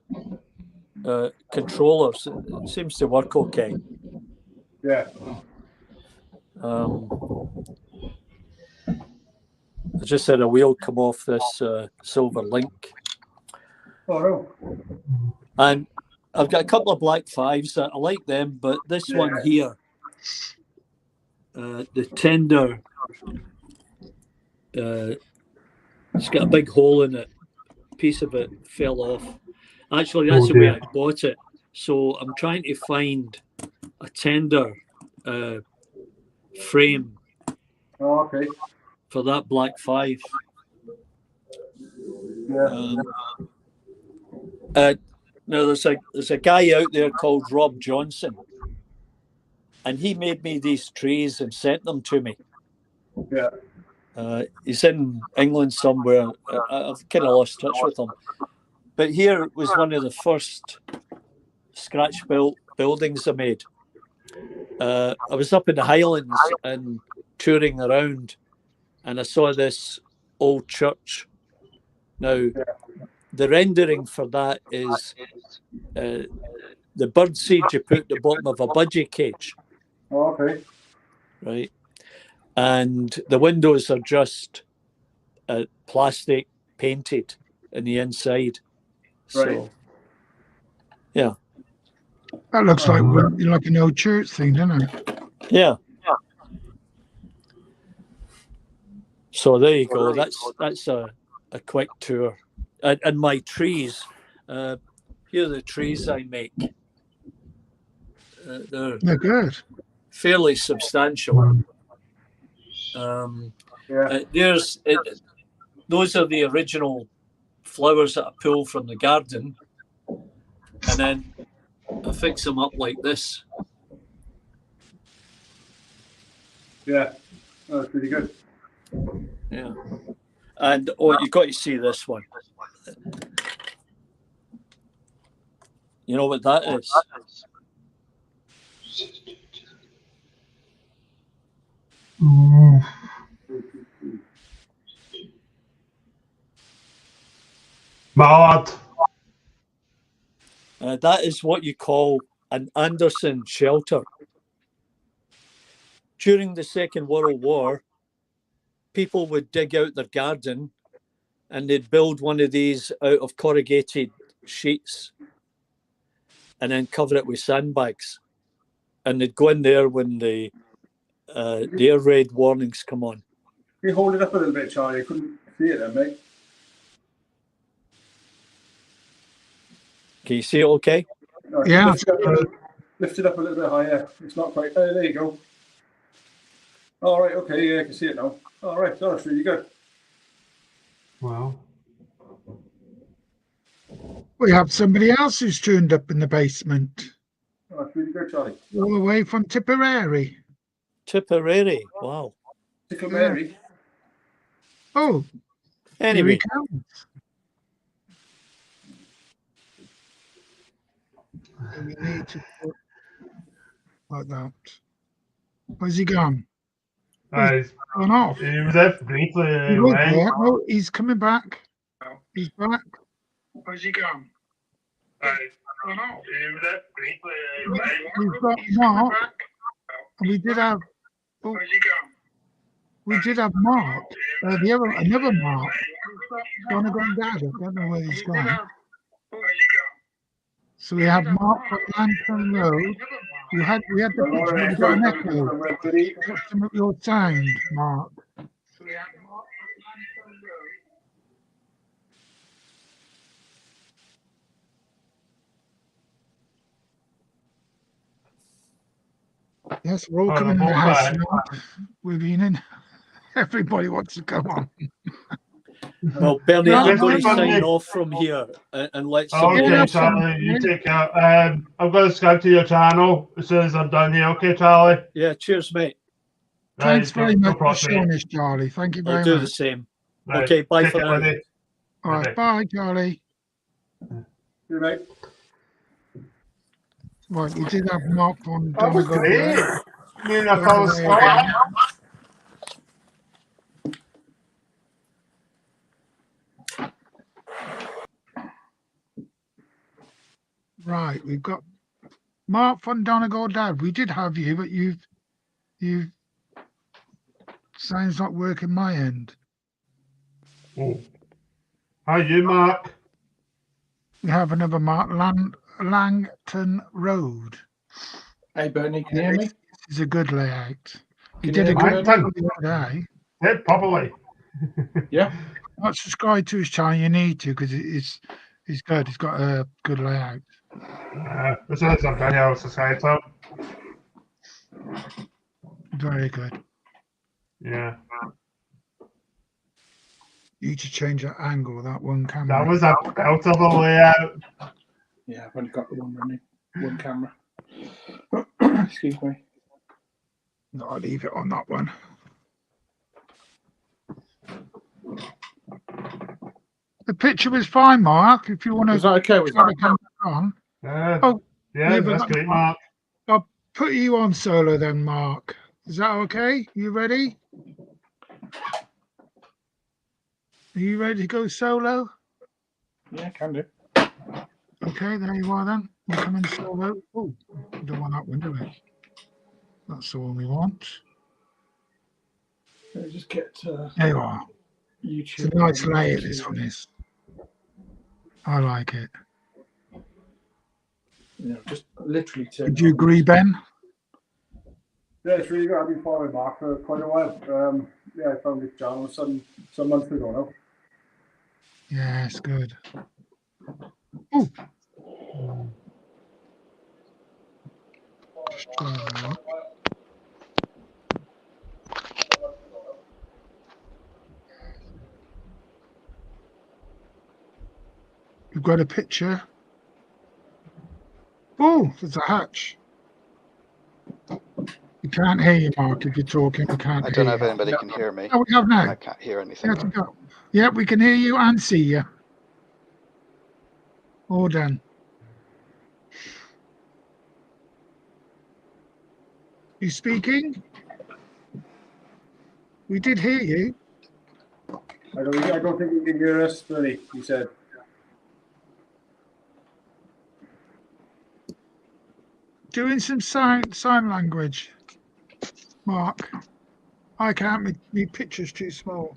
controllers. It seems to work okay. Yeah. I just had a wheel come off this Silver Link, Oh no. and I've got a couple of Black 5s that I like them, but this one here, the tender, it's got a big hole in it. A piece of it fell off. Actually, that's the way I bought it. So I'm trying to find a tender frame Oh, okay. for that Black 5. Yeah. Now there's a guy out there called Rob Johnson, and he made me these trees and sent them to me. Yeah. He's in England somewhere. I've kind of lost touch with him. But here was one of the first scratch-built buildings I made. I was up in the Highlands and touring around, and I saw this old church. Now, the rendering for that is the birdseed you put at the bottom of a budgie cage, Oh, okay. right? And the windows are just plastic painted in the inside. Right. So, yeah. That looks like an old church thing, doesn't it? Yeah. So there you go. That's a quick tour. And my trees. Here are the trees I make. They're They're good. fairly substantial. Yeah. Those are the original flowers that I pull from the garden, and then I fix them up like this. Yeah. Oh, that's pretty good. Yeah. And you've got to see this one. You know what that is? Mallard. That is what you call an Anderson shelter. During the Second World War, people would dig out their garden and they'd build one of these out of corrugated sheets and then cover it with sandbags. And they'd go in there when the air raid warnings come on. Can you hold it up a little bit, Charlie? I couldn't see it then, mate. Can you see it okay? No, Yeah. Lift it up a little bit higher. It's not quite. Oh, there you go. All right. Okay. Yeah, I can see it now. All right. Oh, that's really good. Wow. We have somebody else who's turned up in the basement, Oh, that's really good, Charlie. all the way from Tipperary. Tipperary. Wow. Tickle Mary. Oh, here Anyway, he comes. We need to put like that. Where's he gone? Guys, Gone off. he was there briefly. He was Wayne. there. Oh, he's coming back. He's back. Where's he gone? Guys, Gone off. he was there briefly. We've got Mark. And we did have. Oh, we did have Mark. Another Mark. Gone and dad. I don't know where he's gone. So we have Mark from Lantern Road. We had the picture. We got an echo. What's some of your sound, Mark? So we have Mark from Lantern Road. Yes, we're all coming in the house now. We've been in. Everybody wants to come on. well, Bernie, No, I'm going to no, sign no. off from here and let somebody Okay, else. Charlie, you take care. I'm going to subscribe to your channel as soon as I'm done here. Okay, Charlie? Yeah, cheers, mate. Thanks very no much for problem, showing mate. us, Charlie. Thank you I'll very do the much. same. Right, Okay, bye take for care, now. buddy. All right, Okay. bye, Charlie. Good night. Right, we did have Mark on That was Donegal great. there. Me and I fell asleep. Right. We've got Mark von Donegal Dad. We did have you, but you've sounds not working my end. Oh. Hi, you, Mark. We have another Mark Langton Road. Hey, Bernie, can you hear me? This is a good layout. You Can did you a hear good me, Langton. job the other day. Yeah, probably. Yeah. Not subscribe to his channel. You need to because it's good. It's got a good layout. As soon as I'm done here, I'll subscribe to it. Very good. Yeah. You need to change that angle. That one camera. That was a belt of a layout. Yeah, I've only got the one running, one camera. Excuse me. No, I'll leave it on that one. The picture was fine, Mark. If you want Was to that okay with try to that? come back on, Yeah, yeah, but that's that- great, Mark. I'll put you on solo then, Mark. Is that okay? You ready? Are you ready to go solo? Yeah, can do. Okay, there you are then. You come in solo. Oh, we don't want that one, do we? That's the one we want. Let me just get There you are. YouTube. It's a nice on layout, TV. this one is. I like it. Yeah, just literally to. Would you agree, Ben? Yeah, it's really good. I've been following Mark for quite a while. Yeah, I found this channel some months ago now. Yeah, it's good. Oh, just try that. You've got a picture. Oh, there's a hatch. We can't hear you, Mark. If you're talking, we can't I hear don't know if you. anybody can hear me. Oh, we have now. I can't hear anything. Yeah, go. Yeah, we can hear you and see you. All done. You speaking? We did hear you. I don't think you can hear us, Bernie, he said. Doing some sign language. Mark. I can't. My picture's too small.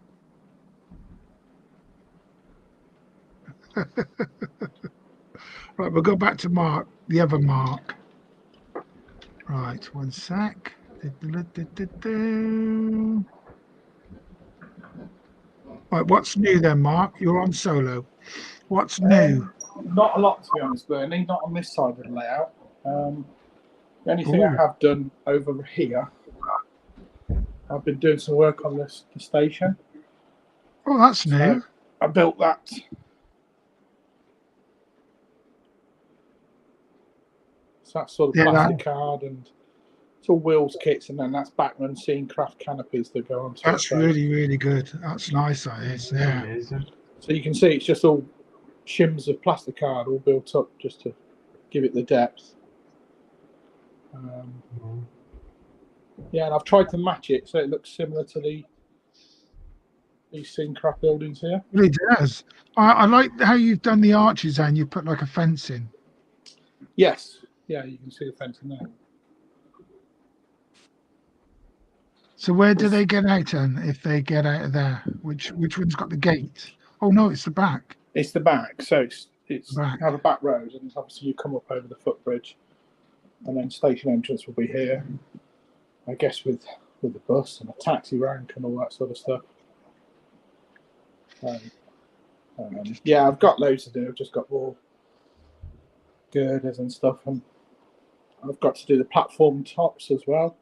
Right, we'll go back to Mark, the other Mark. Right, one sec. Right, what's new then, Mark? You're on solo. What's new? Not a lot, to be honest, Bernie. Not on this side of the layout. The only thing I Ooh. have done over here, I've been doing some work on the station. Oh, that's So new. I built that. So that's sort of Yeah, plastic card and it's all wheels kits, and then that's Backman Scene Craft canopies that go onto it. That's So- really, really good. That's nice, that is. Yeah. Amazing. So you can see it's just all shims of plastic card all built up just to give it the depth. Yeah, and I've tried to match it so it looks similar to these Scene Craft buildings here. It really does. I like how you've done the arches and you put like a fence in. Yes. Yeah, you can see the fencing there. So where do they get out then if they get out of there? Which one's got the gate? Oh no, it's the back. It's the back, so it's Back. you have a back road, and obviously you come up over the footbridge, and then station entrance will be here. I guess with the bus and a taxi rank and all that sort of stuff. Yeah, I've got loads to do. I've just got more girders and stuff, and I've got to do the platform tops as well.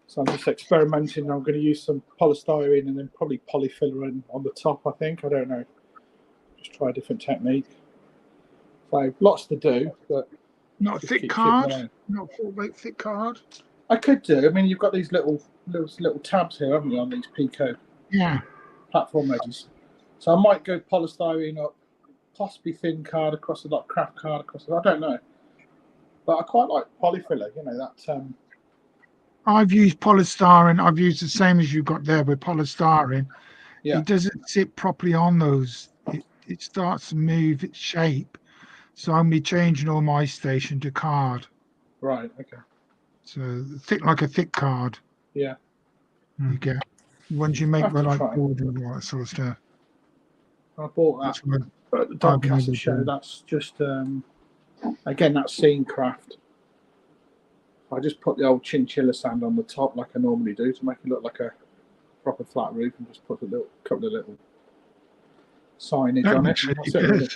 So I'm just experimenting. I'm going to use some polystyrene and then probably polyfiller on the top, I think. I don't know. Just try a different technique. So lots to do, but Not a just thick keep card. chipping away. Not full weight thick card. I could do. I mean, you've got these little tabs here, haven't you, on these Pico Yeah. platform edges. So I might go polystyrene up, possibly thin card across a lot, craft card across it. I don't know. But I quite like polyfiller, you know, that I've used polystyrene. I've used the same as you got there with polystyrene. Yeah. It doesn't sit properly on those. It starts to move its shape. So I'm be changing all my station to card. Right. Okay. So thick, like a thick card. Yeah. You get once you make Have the to like try. board and all that sort of stuff. I bought that That's what at the I've been Doncaster able show. to- That's just again that's scene craft. I just put the old chinchilla sand on the top like I normally do to make it look like a proper flat roof, and just put a couple of little signage That on it. looks and really that's it, really. good.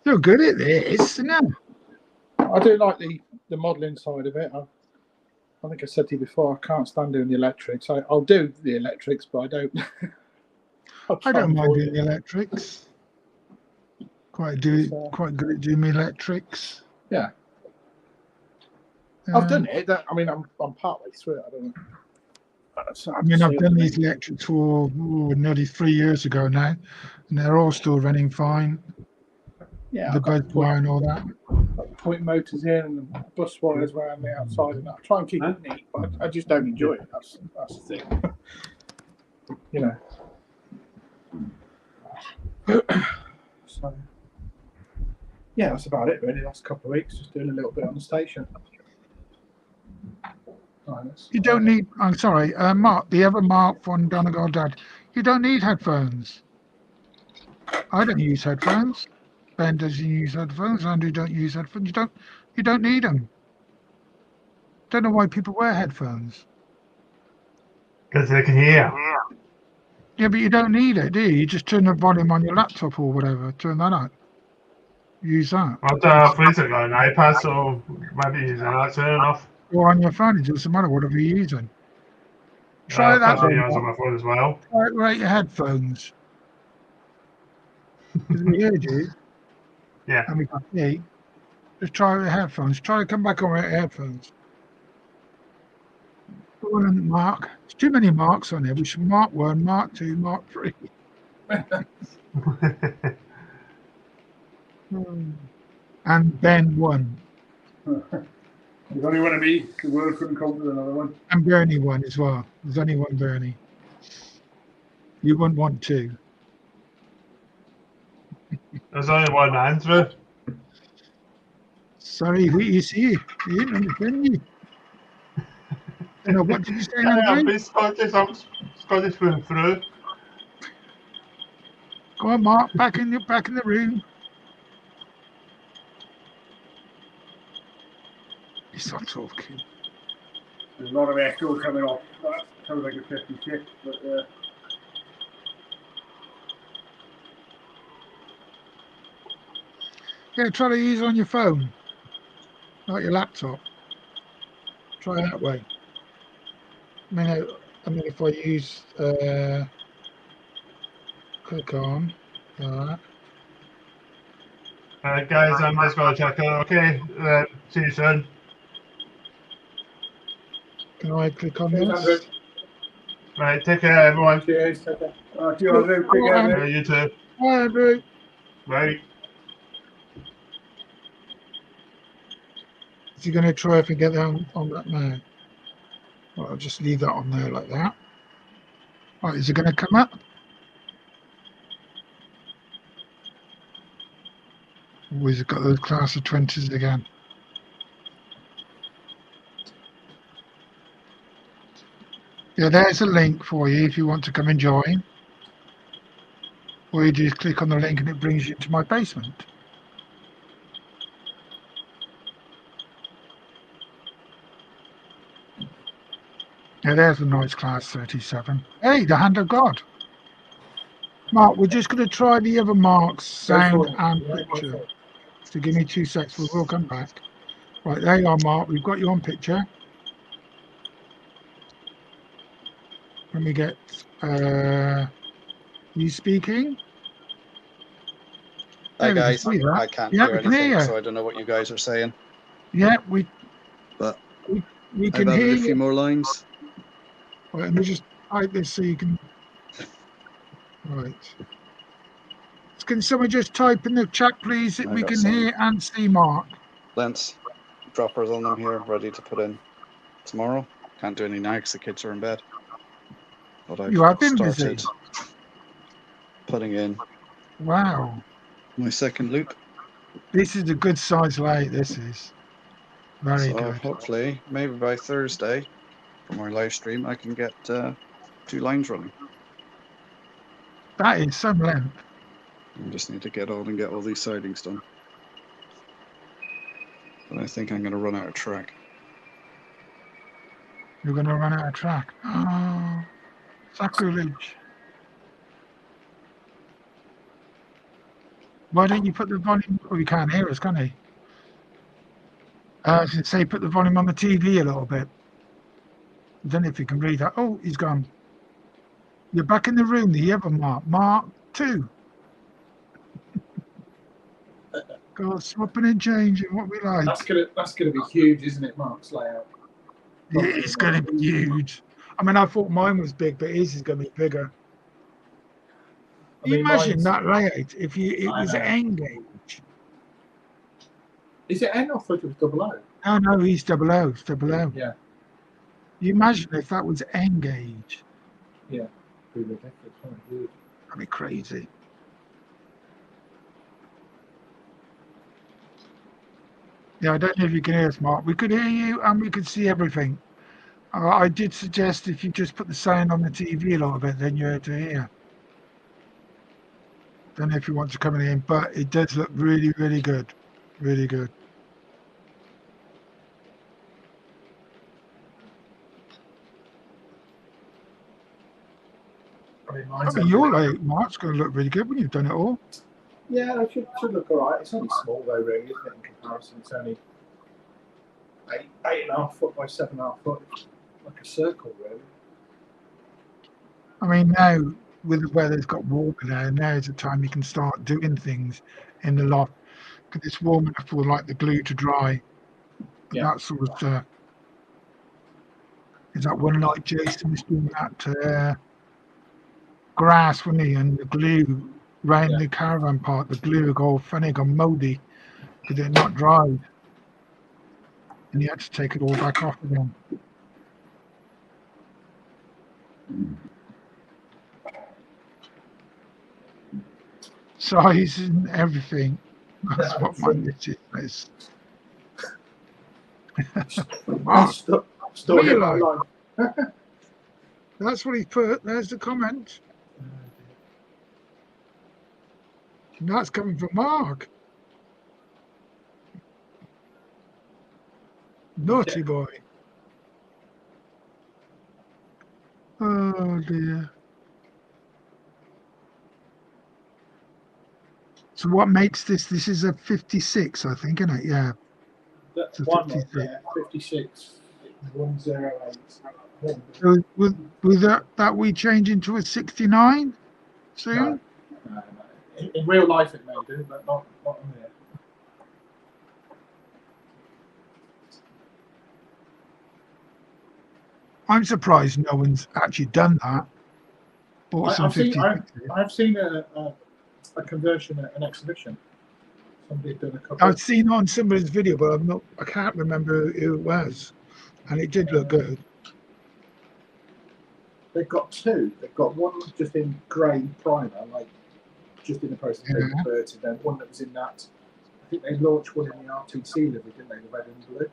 You're good at this, no? I do like the modelling side of it. I think I said to you before, I can't stand doing the electrics. I'll do the electrics, but I don't. I don't mind avoid doing it. the electrics. Quite So- quite good at doing the electrics. Yeah. Uh, I've done it. I'm partway through it. I don't know. I mean, I've done these electrics for nearly 3 years ago now, and they're all still running fine. Yeah, The I've got bus wire and all that. point motors in and the bus wires around the outside, and I try and keep it neat, but I just don't enjoy it. That's the thing. You know. So, yeah, that's about it really. Last couple of weeks, just doing a little bit on the station. Right, You don't need. I'm sorry, Mark. The other Mark von Donegal Dad. You don't need headphones. I don't use headphones. Ben doesn't use headphones. Andrew don't use headphones. You don't need them. Don't know why people wear headphones. Because they can hear. Yeah, but you don't need it, do you? You just turn the volume on your laptop or whatever. Turn that on. Use that. I've recently got an iPad, so maybe using that soon enough. Or on your phone. It doesn't matter whatever you're using. Try I've that got way. videos on Mark. my phone as well. Try it right your headphones. Because we heard you. Yeah. And we can see. Just try with headphones. Try to come back on with headphones. Go on, Mark. There's too many marks on here. We should mark 1, mark 2, mark 3. And Ben 1. There's only one of me. The world couldn't come with another one. And Bernie 1 as well. There's only one Bernie. You wouldn't want 2. There's only one Andrew. Sorry, who you see? You didn't understand you. You know, what did you say, Yeah, I'm Andrew? being Scottish. I'm Scottish through. Go on, Mark. Back in the room. He's not talking. There's a lot of echo coming off. That sounds like a 56, but Yeah, try to use it on your phone, not your laptop. Try that way. I mean, if I use click on that. Guys, I'm just going to check out. Okay, see you soon. Can I click on Cheers, Andrew. this? Right, take care, everyone. cheers. Take care. Cheers, Andrew. Take care, mate. You too. Hi, Andrew. Right. Is he going to try if we get down on that now? Well, I'll just leave that on there like that. Right, is it going to come up? Or has it got those class of 20s again? Yeah, there's a link for you if you want to come and join. Or you just click on the link and it brings you into my basement. Yeah, there's a nice class 37. Hey, the hand of God. Mark, we're just going to try the other Mark's sound and picture. So give me 2 seconds, we'll come back. Right, there you are, Mark. We've got you on picture. Let me get you speaking. Hi Yeah, we can guys, see that. I can't Yeah, hear we can hear anything, you. so I don't know what you guys are saying. Yeah, we But we I've can added hear a few you. more lines. Right, let me just type this so you can. Right. Can someone just type in the chat, please, that I we got can some. hear and see Mark? Lens droppers on them here, ready to put in tomorrow. Can't do any now because the kids are in bed. But I've You have been started busy. putting in Wow. my second loop. This is a good size lake. This is very So good. hopefully, maybe by Thursday, for my live stream, I can get 2 lines running. That is some length. I just need to get all these sidings done. But I think I'm going to run out of track. You're going to run out of track. Oh, sacrilege. Why don't you put the volume? Oh, you can't hear us, can he? I should say put the volume on the TV a little bit. I don't know if you can read that. Oh, he's gone. You're back in the room, the other Mark 2. God, swapping and changing what we like. That's gonna be huge, isn't it, Mark's layout? Yeah, it's going to be huge. I mean, I thought mine was big, but his is going to be bigger. I mean, Imagine mine's- that layout if it I was know. N gauge. Is it N or thought it was double O? Oh no, he's double O. It's double O. Yeah. You imagine if that was N gauge. Pretty ridiculous, wasn't it? Huge. That'd be crazy. Yeah, I don't know if you can hear us, Mark. We could hear you and we could see everything. I did suggest if you just put the sound on the TV a little bit, then you're able to hear. Don't know if you want to come in, but it does look really, really good. Really good. I mean, I mine's mean, your layout, Mark's going to look really good when you've done it all. Yeah, it should look alright. It's only small though, really, isn't it? In comparison, it's only 8.5 foot by 7.5 foot, like a circle, really. I mean, now with the weather's got warmer now is the time you can start doing things in the loft because it's warm enough for like the glue to dry. Yeah. That sort of stuff. Is that one like Jason was doing that grass, wasn't he? And the glue around the caravan park, the glue got all funny, got mouldy because it not dried. And he had to take it all back off again. Size and everything. That's Yeah, what my missus is. I'm still What do you in my like? line. That's what he put. There's the comment. And that's coming from Mark. Naughty boy. Oh dear. So what makes this? This is a 56, I think, isn't it? Yeah. That's So one, 56. yeah, 56, 108. So with that we change into a 69 soon? No. In real life, it may do, but not on here. I'm surprised no one's actually done that. Bought some I've seen 50. I've seen a conversion at an exhibition. Somebody had done a couple. I've seen on somebody's video, but I can't remember who it was, and it did look good. They've got two. They've got one just in grey primer, like just in the process of being converted, and then one that was in that. I think they launched one in the RTC livery, didn't they? The red and blue.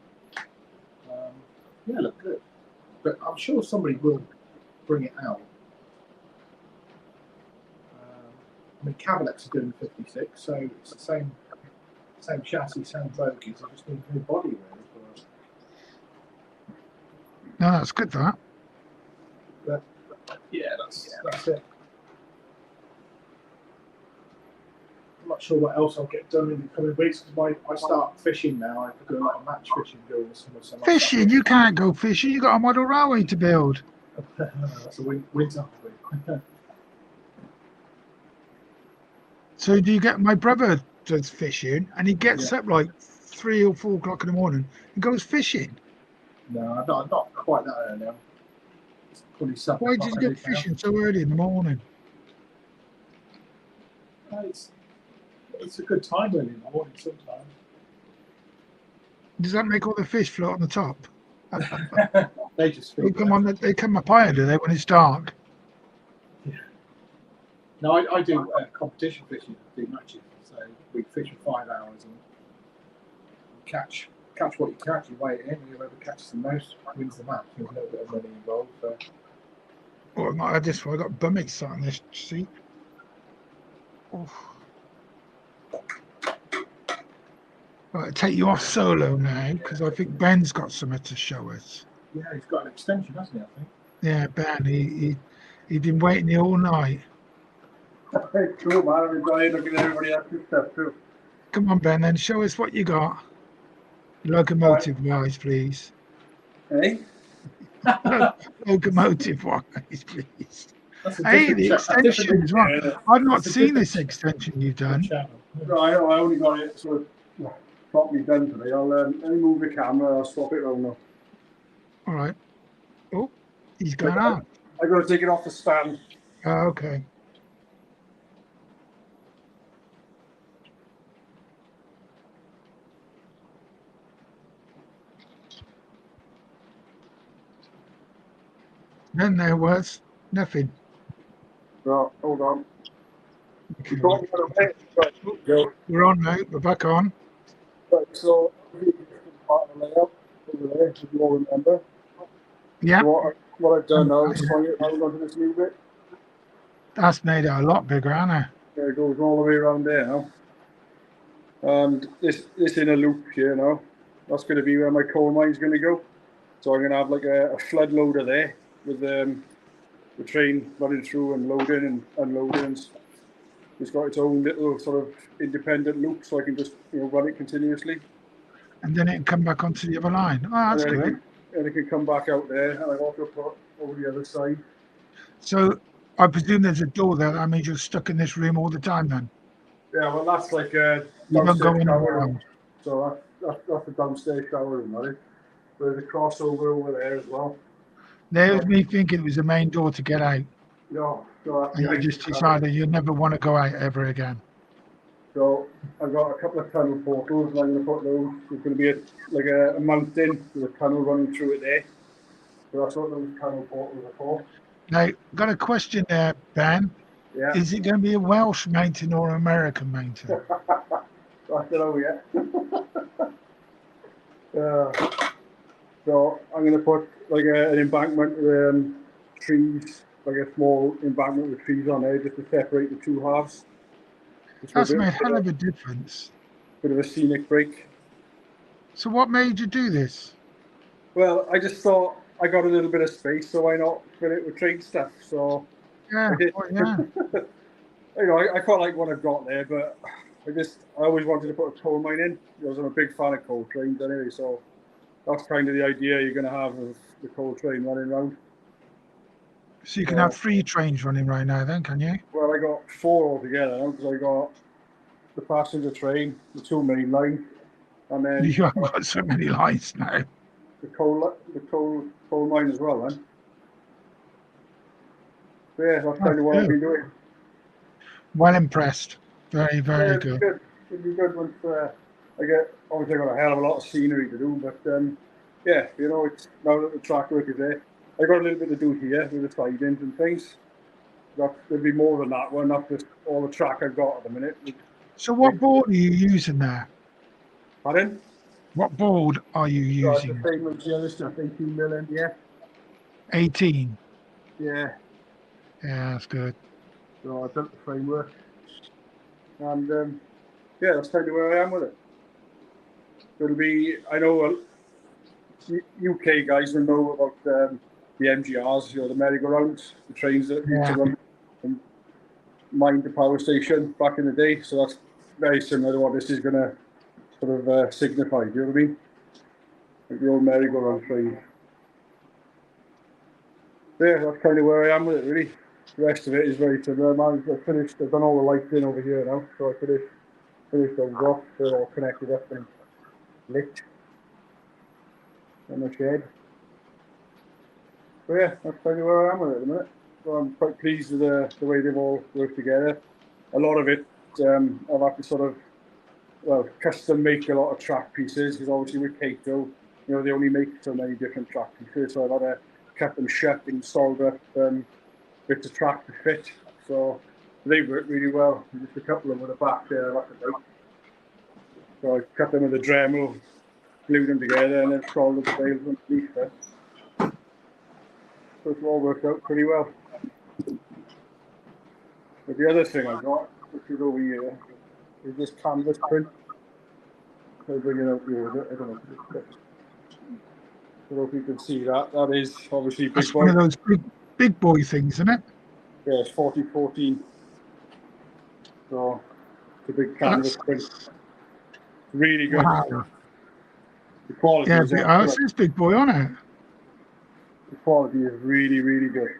Yeah, look good. But I'm sure somebody will bring it out. I mean, Cavalex are doing 56, so it's the same chassis, same bogies. I just need a new body really. No, that's good. That. Yeah, that's it. I'm not sure what else I'll get done in the coming weeks because I start fishing now. I have to do a lot of match fishing during the summer. So Fishing? You can't go fishing. You got a model railway to build. That's a winter hobby. So do you get? My brother does fishing, and he gets up like 3 or 4 o'clock in the morning and goes fishing. No, I'm not quite that early. I'm probably 7 Why o'clock did you every get day. fishing so early in the morning? It's a good time early in the morning sometimes. Does that make all the fish float on the top? They just They feed come them. on. They come up higher, do they? When it's dark. No, I do competition fishing. I do matches. So we fish for 5 hours and catch what you catch, you weigh it in, whoever catches the most wins the match. There's a little bit of money involved. So. Oh, I've not had this one. I got bum sat on this seat. Oh. Right, I'll take you off solo now because I think Ben's got something to show us. Yeah, he's got an extension, hasn't he? I think. Yeah, Ben, he'd been waiting here all night. Cool, man. I'm enjoying looking at everybody else's stuff too. Come on, Ben, then show us what you got. Locomotive wise, please. Hey? Locomotive wise, please. That's a Hey, different the cha- a different extension as well. Yeah. I've not That's a seen different this extension you've done. channel. No, I know. I only got it sort of properly done today. I'll let me move the camera. I'll swap it around now. All right. Oh, he's gone out. I got to take it off the stand. Oh, okay. Then there was nothing. Right, hold on. Okay. You got me out of way. Right, go. We're on now. We're back on. Right, so part of the layout over there, if you all remember. Yeah, So what I've done now is swing it out onto this new bit. that's made it a lot bigger, hasn't it? There it goes all the way around there now. And this in a loop here now. That's going to be where my coal mine's going to go. So I'm going to have like a flood loader there with the train running through and loading and unloading. And it's got its own little sort of independent loop, so I can just run it continuously. And then it can come back onto the other line. Oh, that's and then good. It can come back out there, and I've also put over the other side. So I presume there's a door there. That means you're stuck in this room all the time then. Yeah, well, that's like a You don't go downstairs anywhere shower room. else. So that's the downstairs shower room, right? There's a crossover over there as well. There's me thinking it was the main door to get out. No, so And you just decided you never want to go out ever again. So I've got a couple of tunnel portals, and I'm going to put those. There's going to be a mountain with a tunnel running through it there. So that's what those tunnel portals are for. Now, got a question there, Ben. Yeah. Is it going to be a Welsh mountain or an American mountain? I don't know yet. So I'm going to put like an embankment with trees, like a small embankment with trees on there, just to separate the two halves. That's made a hell of a difference. Bit of a scenic break. So what made you do this? Well, I just thought I got a little bit of space, so why not fill it with train stuff? So Yeah, I did. well, yeah. I quite like what I've got there, but I always wanted to put a coal mine in because I'm a big fan of coal trains anyway. So that's kind of the idea you're going to have of the coal train running around. So you can have 3 trains running right now then, can you? Well, I got 4 altogether now because I got the passenger train, the 2 main lines, and then You haven't got so many lines now. the coal mine as well. Then, so yeah, that's kind of what I've been doing. Well impressed. Very, very Yeah, good. It'll be good once obviously I got a hell of a lot of scenery to do, but yeah, it's now that the track work is there. I got a little bit to do here with the sidings and things. There'll be more than that one, not just all the track I've got at the minute. So what board are you using there? Pardon? What board are you So it's using? the same as the other stuff, 18 mil MDF. 18. Yeah. Yeah, that's good. So I built the framework. And yeah, that's kind of where I am with it. It'll be, I know UK guys will know about the MGRs, the merry-go-rounds, the trains that used to run and mine the power station back in the day. So that's very similar to what this is going to sort of signify. Do you know what I mean? Like the old merry-go-round train. Yeah, that's kind of where I am with it, really. The rest of it is very similar. I've done all the lighting over here now, so I finished those off. They're all connected up and lit in the shed. So yeah, that's kind of where I am with it at the minute. So I'm quite pleased with the way they've all worked together. A lot of it, I've had to custom make a lot of track pieces, because obviously with Kato, they only make so many different track pieces, so I've had to cut them shut and solder up bits of track to fit. So they work really well. Just a couple of them with the back there, like a bike. So I cut them with a Dremel, glued them together and then soldered the bales underneath it. So it's all worked out pretty well. But the other thing I got, which is over here, is this canvas print. I'll bring it out here with it. I don't know if it's fixed. I don't know if you can see that. That is obviously big That's boy. one of those big boy things, isn't it? Yeah, it's 4014. So it's a big canvas print. Really good. Wow. The quality Yeah, is it excellent. says big boy on it. The quality is really, really good.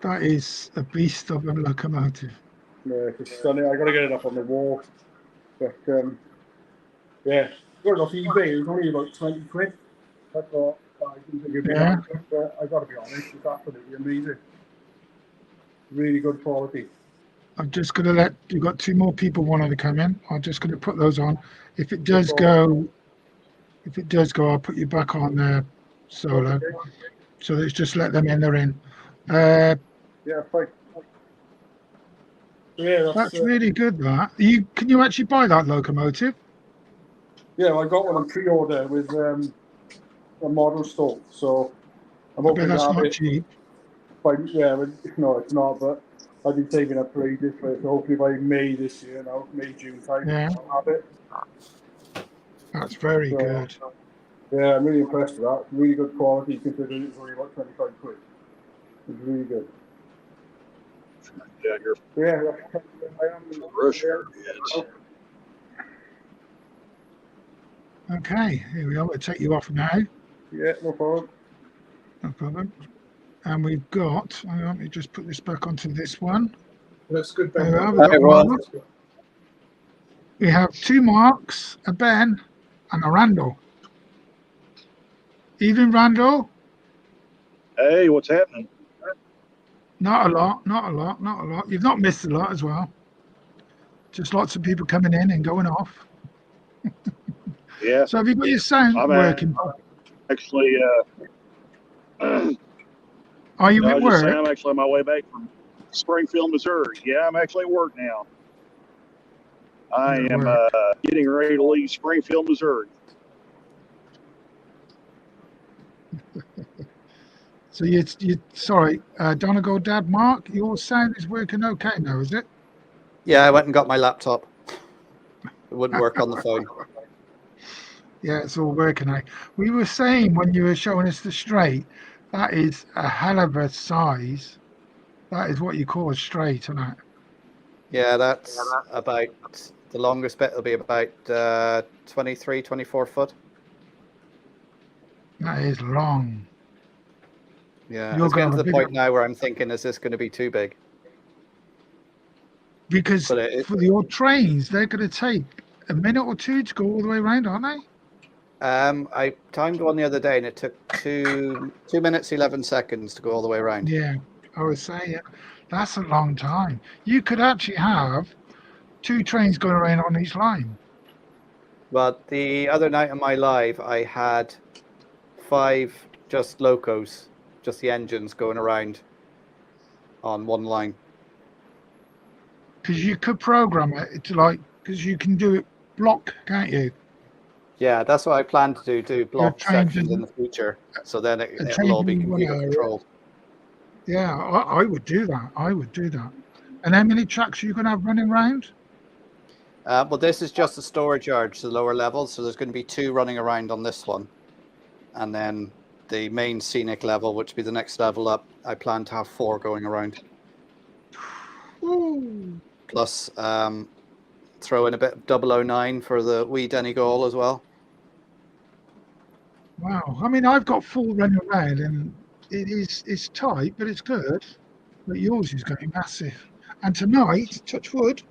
That is a beast of a locomotive. Yeah, it's stunning. I got to get it up on the wall. But yeah, got it off eBay. It was only about 20 quid. I thought I didn't think it'd be Yeah. that good, but I got to be honest, it's absolutely amazing. Really good quality. I'm just going to you've got 2 more people wanting to come in. I'm just going to put those on. If it does go, I'll put you back on there, Solo. Okay. So let's just let them in, they're in. Yeah, fine. Yeah, That's really good, that. Can you actually buy that locomotive? yeah, well, I got one on pre-order with a model store, so I'm I bet hoping to that's have not it. cheap. Yeah, no, it's not, but I've been saving up for ages for it, so hopefully by May this year, May, June time, Yeah. I'll have it. That's very So, good. Yeah, I'm really impressed with that. Really good quality considering it's only about 25 quid. It's really good. Yeah, you're Yeah, I am. Russia. Okay, here we are. We'll take you off now. Yeah, no problem. No problem. And we've got, hang on, let me just put this back onto this one. That's good, There Ben. we are. We've Hi, got everyone. Mark. We have 2 Marks, a Ben, and a Randall. Evening, Randall. Hey, what's happening? Not a lot. You've not missed a lot as well. Just lots of people coming in and going off. Yeah, So have you got your sound I'm working? actually, Are you I at was just saying, work? I'm actually on my way back from Springfield, Missouri. Yeah, I'm actually at work now. I You're at am work. getting ready to leave Springfield, Missouri. So you sorry, Donegal Dad, Mark, your sound is working okay now, is it? Yeah, I went and got my laptop. It wouldn't work on the phone. Yeah, it's all working now. We were saying when you were showing us the straight, that is a hell of a size. That is what you call a straight, isn't it? Yeah, that's about the longest bit will be about 23, 24 foot. That is long. Yeah, You're it's getting gonna to have the a point big, now where I'm thinking, is this going to be too big? because But for your trains, they're going to take a minute or 2 to go all the way around, aren't they? I timed one the other day and it took 2 minutes 11 seconds to go all the way around. Yeah, I was saying that's a long time. You could actually have 2 trains going around on each line. But the other night on my live, I had 5 just locos, just the engines going around on one line. Because you could program it to because you can do it block, can't you? Yeah, that's what I plan to do block train sections in doesn't- the future. So then a it'll train all be doesn't run computer out of it. controlled. Yeah, I would do that. I would do that. And how many tracks are you going to have running around? Well, this is just a storage yard to the lower level. So there's going to be 2 running around on this one. And then the main scenic level, which will be the next level up, I plan to have 4 going around. Ooh. Plus throw in a bit of 009 for the wee Denny goal as well. Wow. I mean, I've got 4 running around and it's tight, but it's good. But yours is going massive. And tonight, touch wood,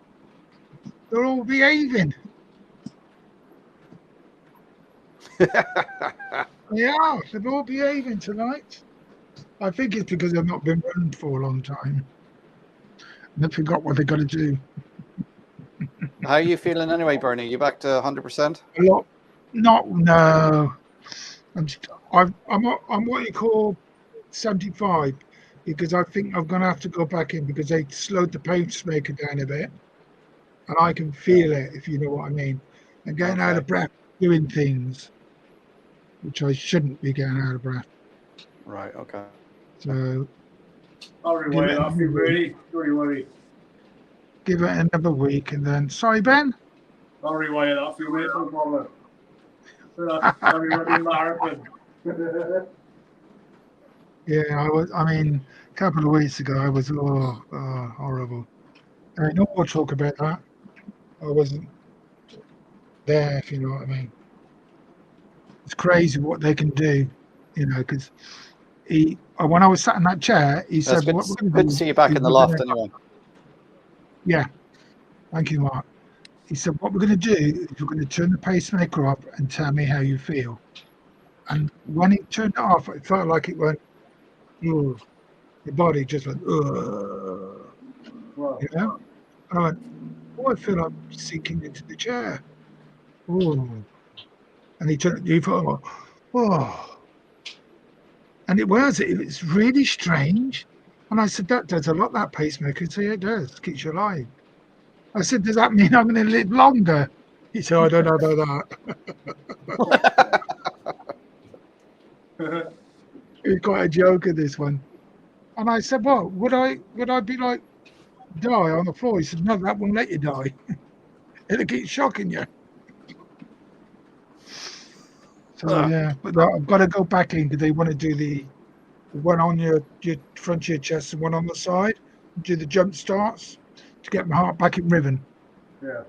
they're all behaving. They are. They're all behaving tonight. I think it's because they've not been running for a long time. And they forgot what they got to do. How are you feeling anyway, Bernie? You back to 100%? A lot. No. I'm what you call 75 because I think I'm going to have to go back in because they slowed the pacemaker down a bit, and I can feel it if you know what I mean. and getting out of breath doing things which I shouldn't be getting out of breath. Right. Okay. So I'll rewind it off you, Brady. Don't worry. give it another week and then. Sorry, Ben. I'll rewind it off you, mate. No problem. I'll be running marathon. Yeah, I mean, a couple of weeks ago, I was horrible. No more talk about that. I wasn't there, if you know what I mean. It's crazy what they can do, because when I was sat in that chair, he That's said, good, "What we're going to good do to see you back is in the we're loft, gonna-" anyway. Yeah, thank you, Mark. He said, "What we're going to do is we're going to turn the pacemaker off and tell me how you feel." And when he turned it off, it felt like it went, "Ugh." The body just went, "Ugh." Wow. And I went, "Oh, I feel like sinking into the chair." Oh. And he thought, "Oh." And it's really strange. And I said, "That does a lot, that pacemaker." He said, "Yeah, it does, keeps you alive." I said, "Does that mean I'm going to live longer?" He said, "I don't know about that." It was quite a joker, this one. And I said, "Well, would I be like, die on the floor?" He said, "No, that won't let you die. It'll keep shocking you." So yeah, but I've got to go back in because they want to do the one on your front of your chest and one on the side. Do the jump starts to get my heart back in rhythm. Yeah.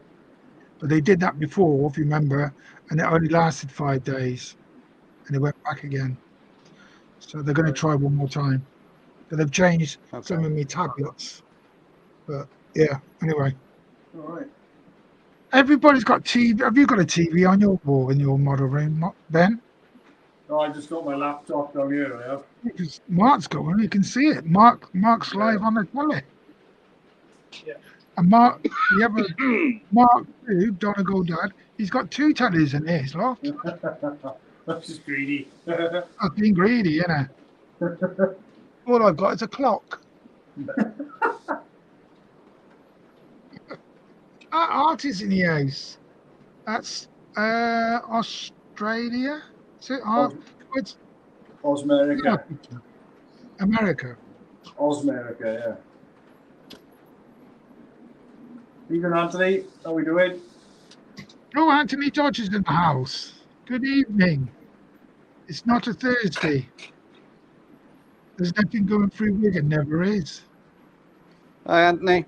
But they did that before, if you remember, and it only lasted 5 days, and they went back again. So they're going to try one more time. But they've changed some of my tablets. But yeah, anyway. All right. Everybody's got TV. Have you got a TV on your wall in your model room, Ben? No, I just got my laptop down here. I have. Because Mark's got one. You can see it. Mark's live on the telly. Yeah. And Mark, the other Mark, Donegal Dad, he's got 2 tellies in his loft. That's just greedy. I've been greedy, innit? All I've got is a clock. Art is in the house. That's Australia. Is it? It's Osmerica. America. Osmerica, yeah. Even Anthony, how we doing? Oh, Anthony Dodge is in the house. Good evening. It's not a Thursday. There's nothing going through Wigan, never is. Hi, Anthony.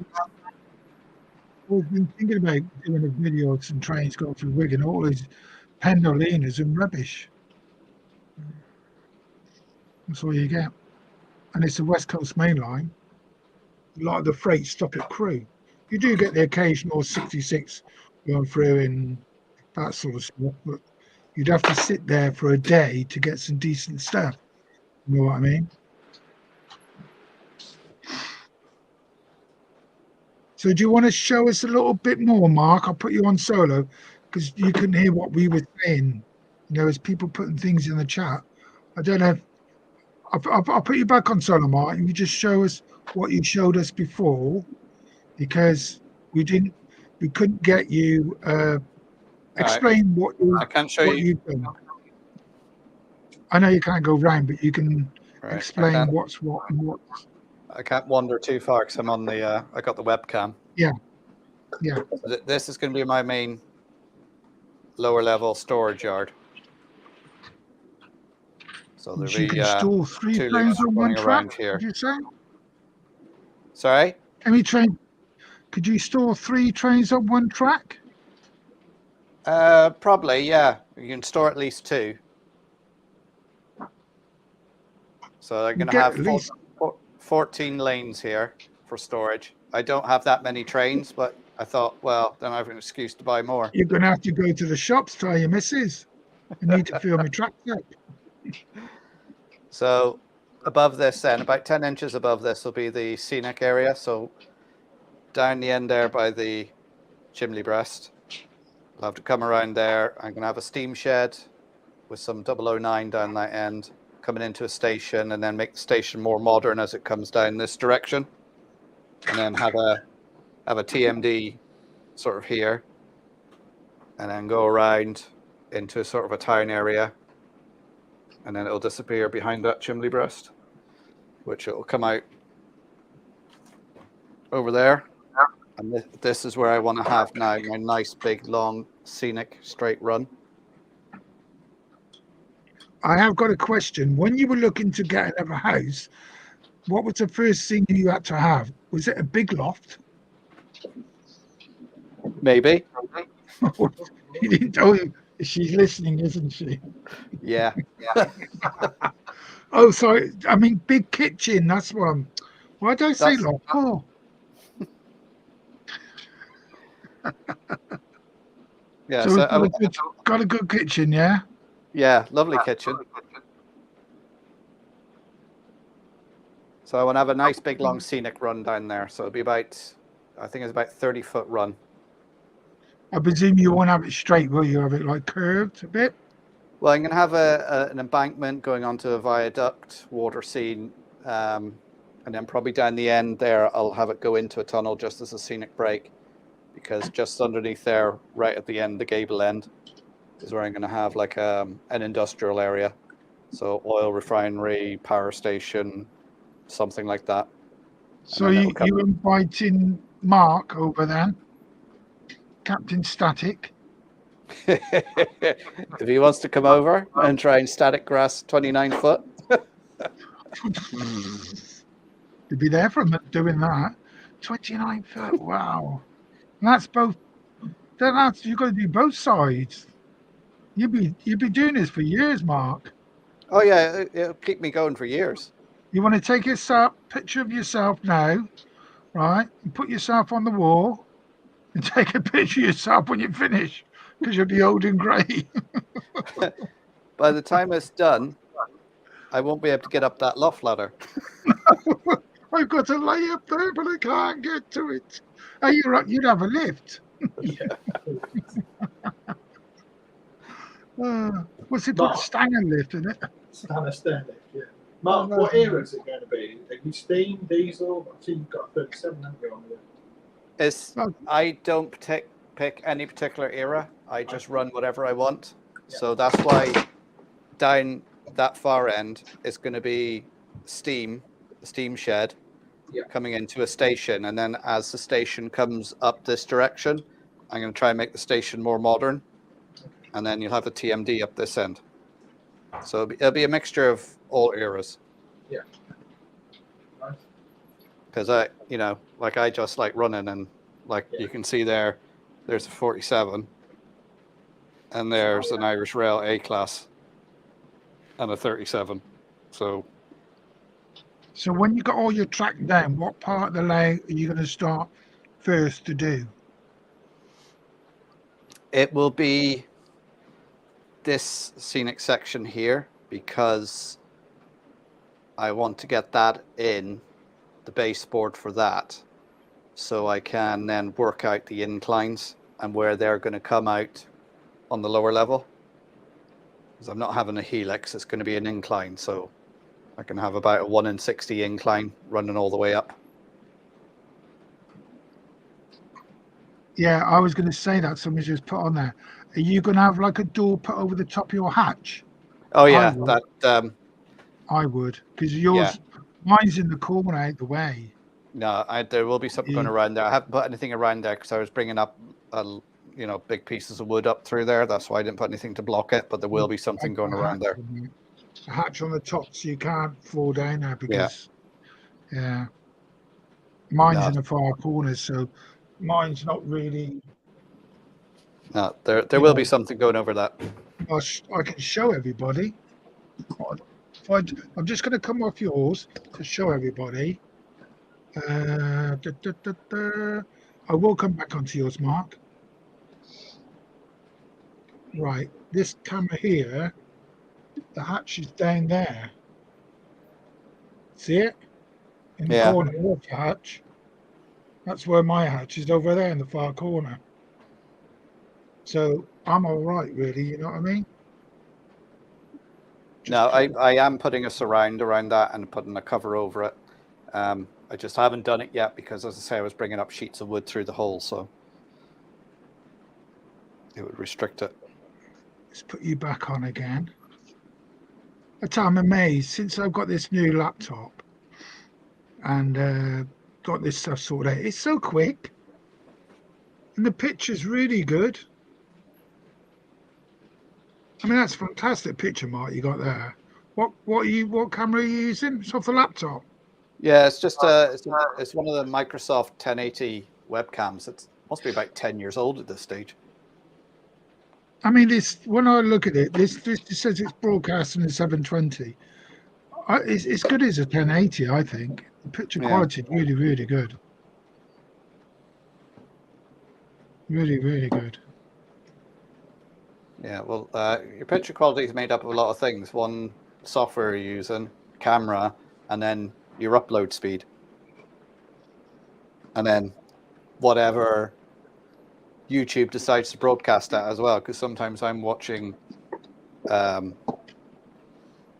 We've been thinking about doing a video of some trains going through Wigan, all these pendolinas and rubbish. That's all you get. And it's the West Coast Main Line. A lot of the freight stop at Crewe. You do get the occasional 66 going through and that sort of stuff, but you'd have to sit there for a day to get some decent stuff. You know what I mean? So do you want to show us a little bit more, Mark? I'll put you on solo because you couldn't hear what we were saying. As people putting things in the chat. I don't know if I'll put you back on solo, Mark, and you just show us what you showed us before, because we couldn't get you explain what you. I can't show what you. you've done. I know you can't go round, but you can explain what's what and what. I can't wander too far because I'm on the. I got the webcam. Yeah. This is going to be my main lower level storage yard. So there'll You be can store 3 2 trains loops on one running around track. here. Did you say? Sorry? How many train? Could you store 3 trains on one track? Probably, yeah. You can store at least 2. So they're going to have 14 lanes here for storage. I don't have that many trains, but I thought, well, then I have an excuse to buy more. You're going to have to go to the shops, tell your missus. I need to fill my tracks up. So above this then, about 10 inches above this will be the scenic area. So down the end there by the chimney breast, I'll have to come around there. I'm going to have a steam shed with some 009 down that end, coming into a station, and then make the station more modern as it comes down this direction. And then have a TMD sort of here. and then go around into sort of a town area, and then it'll disappear behind that chimney breast, which it'll come out over there. And this is where I want to have now my nice big long scenic straight run. I have got a question. When you were looking to get another house, what was the first thing you had to have? Was it a big loft? Maybe. You didn't tell you. She's listening, isn't she? Yeah. Oh, sorry. I mean, big kitchen. That's what I'm. Why did I say That's- loft? Oh, Yeah. so So it's got a good kitchen, yeah? yeah, lovely kitchen. So I want to have a nice big long scenic run down there. So it'll be about, I think it's about 30-foot run. I presume you won't have it straight, will you? Have it like curved a bit? Well, I'm going to have an embankment going onto a viaduct, water scene, and then probably down the end there, I'll have it go into a tunnel just as a scenic break, because just underneath there, right at the end, the gable end, is where I'm going to have like an industrial area. So oil refinery, power station, something like that. So then you it'll come- you inviting Mark over then? Captain Static? If he wants to come over and try and static grass 29 foot. You'd be there for doing that. 29 foot, wow. And that's both. That's you've got to do both sides. You'd be doing this for years, Mark. Oh yeah, it'll keep me going for years. You want to take a picture of yourself now, right? And put yourself on the wall and take a picture of yourself when you finish, because you'll be old and grey. By the time it's done, I won't be able to get up that loft ladder. I've got to lay up there, but I can't get to it. Oh, you'd have a lift. What's it called? Mark. Stanger lift, isn't it? Standard stairlift, yeah. Mark, no, what no. era is it going to be? Are you steam, diesel? I see you've got a 37, haven't you, on there? I don't pick any particular era. I just run whatever I want. So that's why down that far end is going to be steam, the steam shed, coming into a station. And then as the station comes up this direction, I'm going to try and make the station more modern. And then you'll have the TMD up this end. So it'll be a mixture of all eras. Yeah. Nice. Because I just like running, and like you can see there's a 47, and there's an Irish Rail A class, and a 37. So when you got all your track down, what part of the layout are you going to start first to do? it will be this scenic section here, because I want to get that in the baseboard for that, so I can then work out the inclines and where they're going to come out on the lower level. Because I'm not having a helix, it's going to be an incline, so I can have about a 1 in 60 incline running all the way up. Yeah, I was going to say that. Somebody just put on there. Are you going to have like a door put over the top of your hatch? Oh yeah, would. that I would, because yours, mine's in the corner out the way. no, there will be something going around there. I haven't put anything around there because I was bringing up big pieces of wood up through there. That's why I didn't put anything to block it, but there will be something going around there. A hatch on the top, so you can't fall down there because, mine's in the far corner, so mine's not really. No, there will be something going over that. I can show everybody. I'm just going to come off yours to show everybody. I will come back onto yours, Mark. Right, this camera here, the hatch is down there. See it? In the corner of the hatch. That's where my hatch is, over there in the far corner. So I'm all right, really. You know what I mean? No, I am putting a surround around that and putting a cover over it. I just haven't done it yet because, as I say, I was bringing up sheets of wood through the hole. So it would restrict it. Let's put you back on again. I'm amazed since I've got this new laptop and got this stuff sorted out. It's so quick, and the picture's really good. I mean, that's a fantastic picture, Mark. You got there. What camera are you using? It's off the laptop. Yeah, it's just it's one of the Microsoft 1080 webcams. It must be about 10 years old at this stage. I mean, this when I look at it, this says it's broadcasting at 720. It's good as a 1080, I think. The picture quality is really, really good. Really, really good. Yeah, well, your picture quality is made up of a lot of things. One, software you're using, camera, and then your upload speed. And then whatever YouTube decides to broadcast at as well, because sometimes I'm watching, some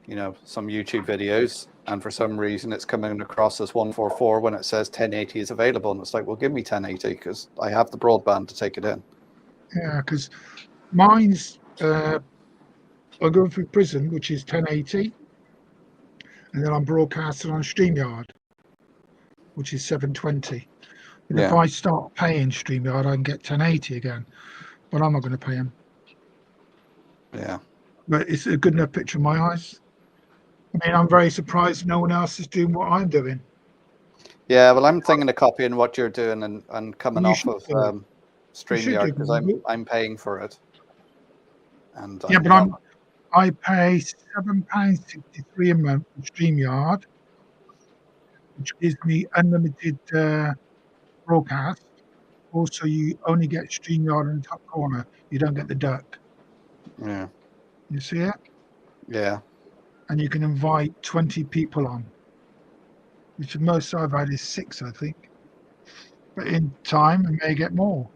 YouTube videos, and for some reason it's coming across as 144 when it says 1080 is available, and it's like, well, give me 1080 because I have the broadband to take it in. Yeah, because mine's I go through Prism, which is 1080, and then I'm broadcasting on StreamYard, which is 720. And if I start paying StreamYard, I can get 1080 again, but I'm not going to pay them. Yeah. But it's a good enough picture in my eyes. I mean, I'm very surprised no one else is doing what I'm doing. Yeah, well, I'm thinking of copying what you're doing and coming off of StreamYard because I'm paying for it. And yeah, but I pay £7.63 a month for StreamYard, which gives me unlimited broadcast. Also, you only get StreamYard in the top corner. You don't get the duck. Yeah. You see it? Yeah. And you can invite 20 people on, which the most I've had is 6, I think. But in time, I may get more.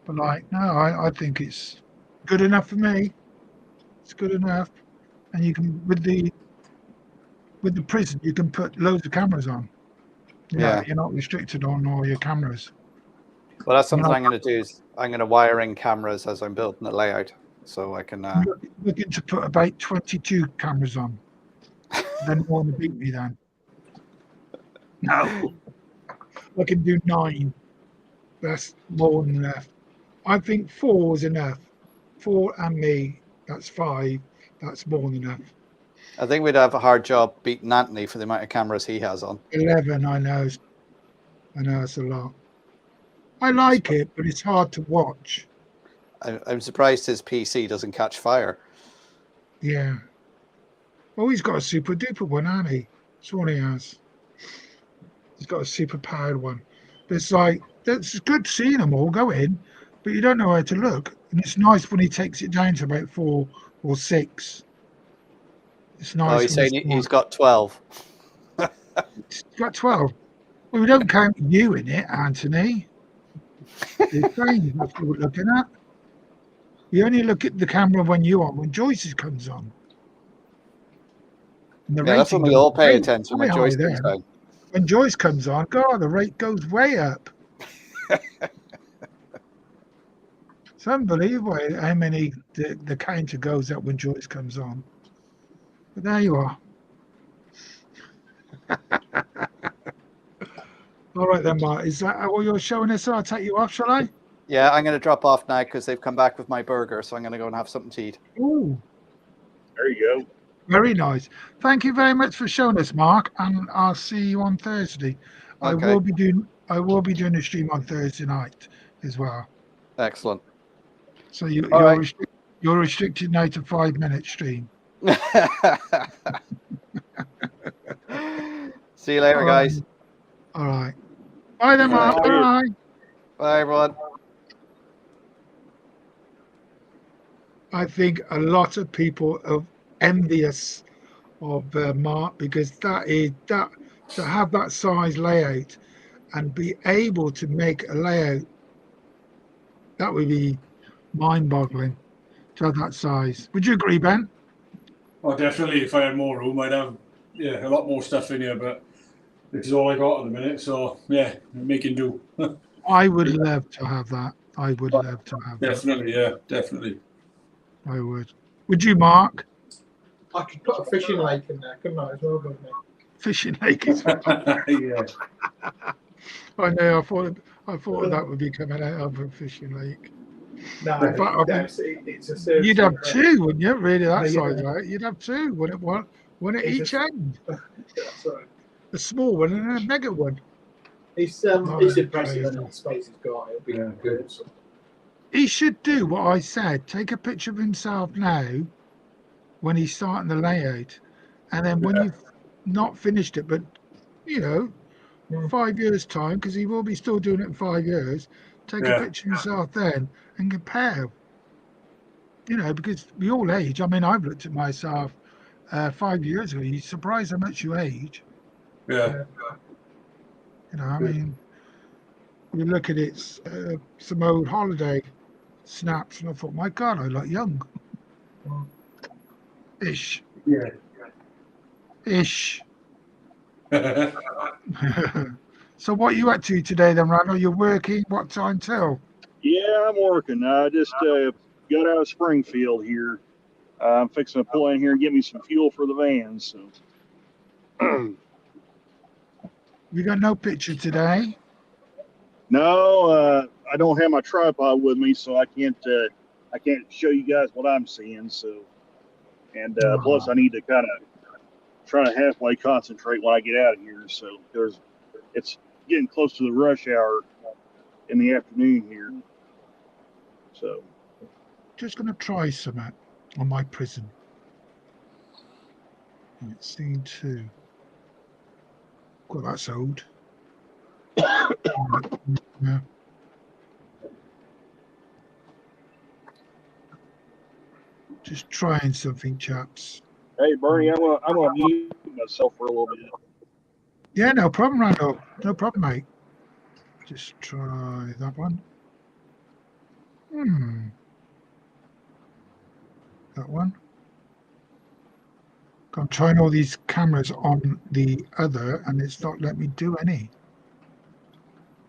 But no, I think it's good enough for me. It's good enough, and you can with the Prism, you can put loads of cameras on. Yeah, you're not restricted on all your cameras. Well, that's something I'm going to do. Is I'm going to wire in cameras as I'm building the layout, so I can. I'm looking to put about 22 cameras on. Then want to beat me then? No, I can do 9. That's more than enough. I think 4 is enough. 4 and me, that's 5. That's more than enough. I think we'd have a hard job beating Anthony for the amount of cameras he has on. 11, I know. I know it's a lot. I like it, but it's hard to watch. I'm surprised his PC doesn't catch fire. Yeah. Oh, he's got a super duper one, hasn't he? That's what he has. He's got a super powered one. It's that's good seeing them all go in, but you don't know where to look. And it's nice when he takes it down to about 4 or 6. It's nice. Oh, he's saying he's got 12. He's got 12. Well, we don't count you in it, Anthony. It's strange, that's what we're looking at. You only look at the camera when Joyce comes on. Yeah, that's when we all pay attention when Joyce comes on. When Joyce comes on, God, the rate goes way up. It's unbelievable how many the counter goes up when Joyce comes on. But there you are. All right then, Mark. Is that all you're showing us? I'll take you off, shall I? Yeah, I'm going to drop off now because they've come back with my burger, so I'm going to go and have something to eat. Ooh. There you go. Very nice. Thank you very much for showing us, Mark, and I'll see you on Thursday. Okay. I will be doing a stream on Thursday night as well. Excellent. So you're restricted now to 5-minute stream. See you later, guys. All right. Bye then, Mark. Bye. Bye, everyone. I think a lot of people are envious of Mark because to have that size layout and be able to make a layout, that would be mind-boggling to have that size. Would you agree, Ben? Oh, definitely. If I had more room, I'd have a lot more stuff in here, but this is all I got at the minute. So yeah, making do. I would love to have that. I would love to have that. Definitely, yeah, definitely. I would. Would you, Mark? I could put a fishing lake in there, couldn't I, as well, couldn't I? Fishing lake is. Yeah. I know. I thought that would be coming out of a fishing lake. No, But I mean, it's a service. you'd have two, wouldn't you? Really, that Yeah. size, right? You'd have two. Wouldn't it? One at It's each end. That's right. A small one and a mega one. It's impressive how much space he's got. It'll be good. He should do what I said. Take a picture of himself now when he's starting the layout. And then when you've not finished it, but, 5 years' time, because he will be still doing it in 5 years, take a picture of yourself then and compare. Because we all age. I mean, I've looked at myself 5 years ago. You're surprised how much you age. Yeah. I mean, you look at it, some old holiday snaps, and I thought, my God, I look young. Ish. Yeah. Ish. So what are you up to today then, Randall? You're working what time till? Yeah, I'm working. I just got out of Springfield here. I'm fixing to pull in here and get me some fuel for the van. So, You got no picture today? no, I don't have my tripod with me, so I can't show you guys what I'm seeing. So, and plus I need to kind of try to halfway concentrate when I get out of here. So it's getting close to the rush hour in the afternoon here. So Just going to try something on my prison. It's scene 2. God, that's old. Yeah. Just trying something, chaps. hey, Bernie, I'm gonna mute myself for a little bit. Yeah, no problem, Randall. No problem, mate. Just try that one. That one. I'm trying all these cameras on the other, and it's not letting me do any.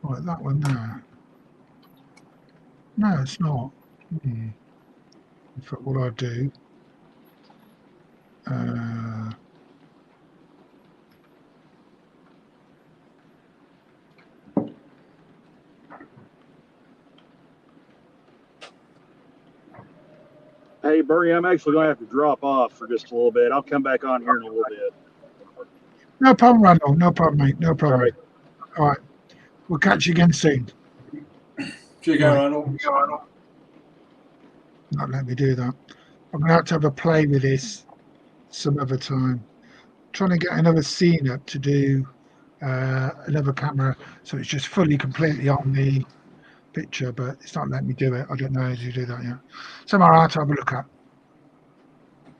Right, that one there. No, it's not. In fact, what I do. Hey, Bernie, I'm actually going to have to drop off for just a little bit. I'll come back on here in a little bit. No problem, Randall. No problem, mate. No problem. All right. We'll catch you again soon. Cheers, Randall. Not let me do that. I'm going to have a play with this some other time. Trying to get another scene up to do another camera, so it's just fully, completely on the picture, but it's not letting me do it. I don't know how to do that yet. Somewhere I'll have to have a look at.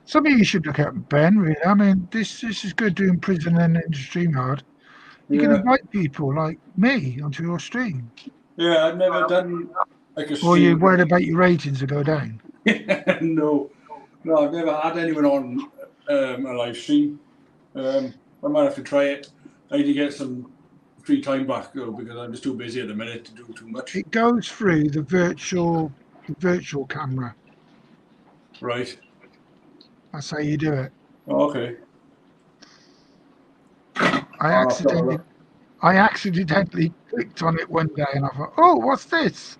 Something you should look at, Ben, really. I mean, this is good doing prison and in StreamYard. You can invite people like me onto your stream. Yeah, I've never done like a stream. Or you worried about your ratings to go down? No, I've never had anyone on a live stream. I might have to try it. I need to get some free time back though, because I'm just too busy at the minute to do too much. It goes through the virtual camera. Right. That's how you do it. Oh, okay. I accidentally clicked on it one day and I thought, oh, what's this?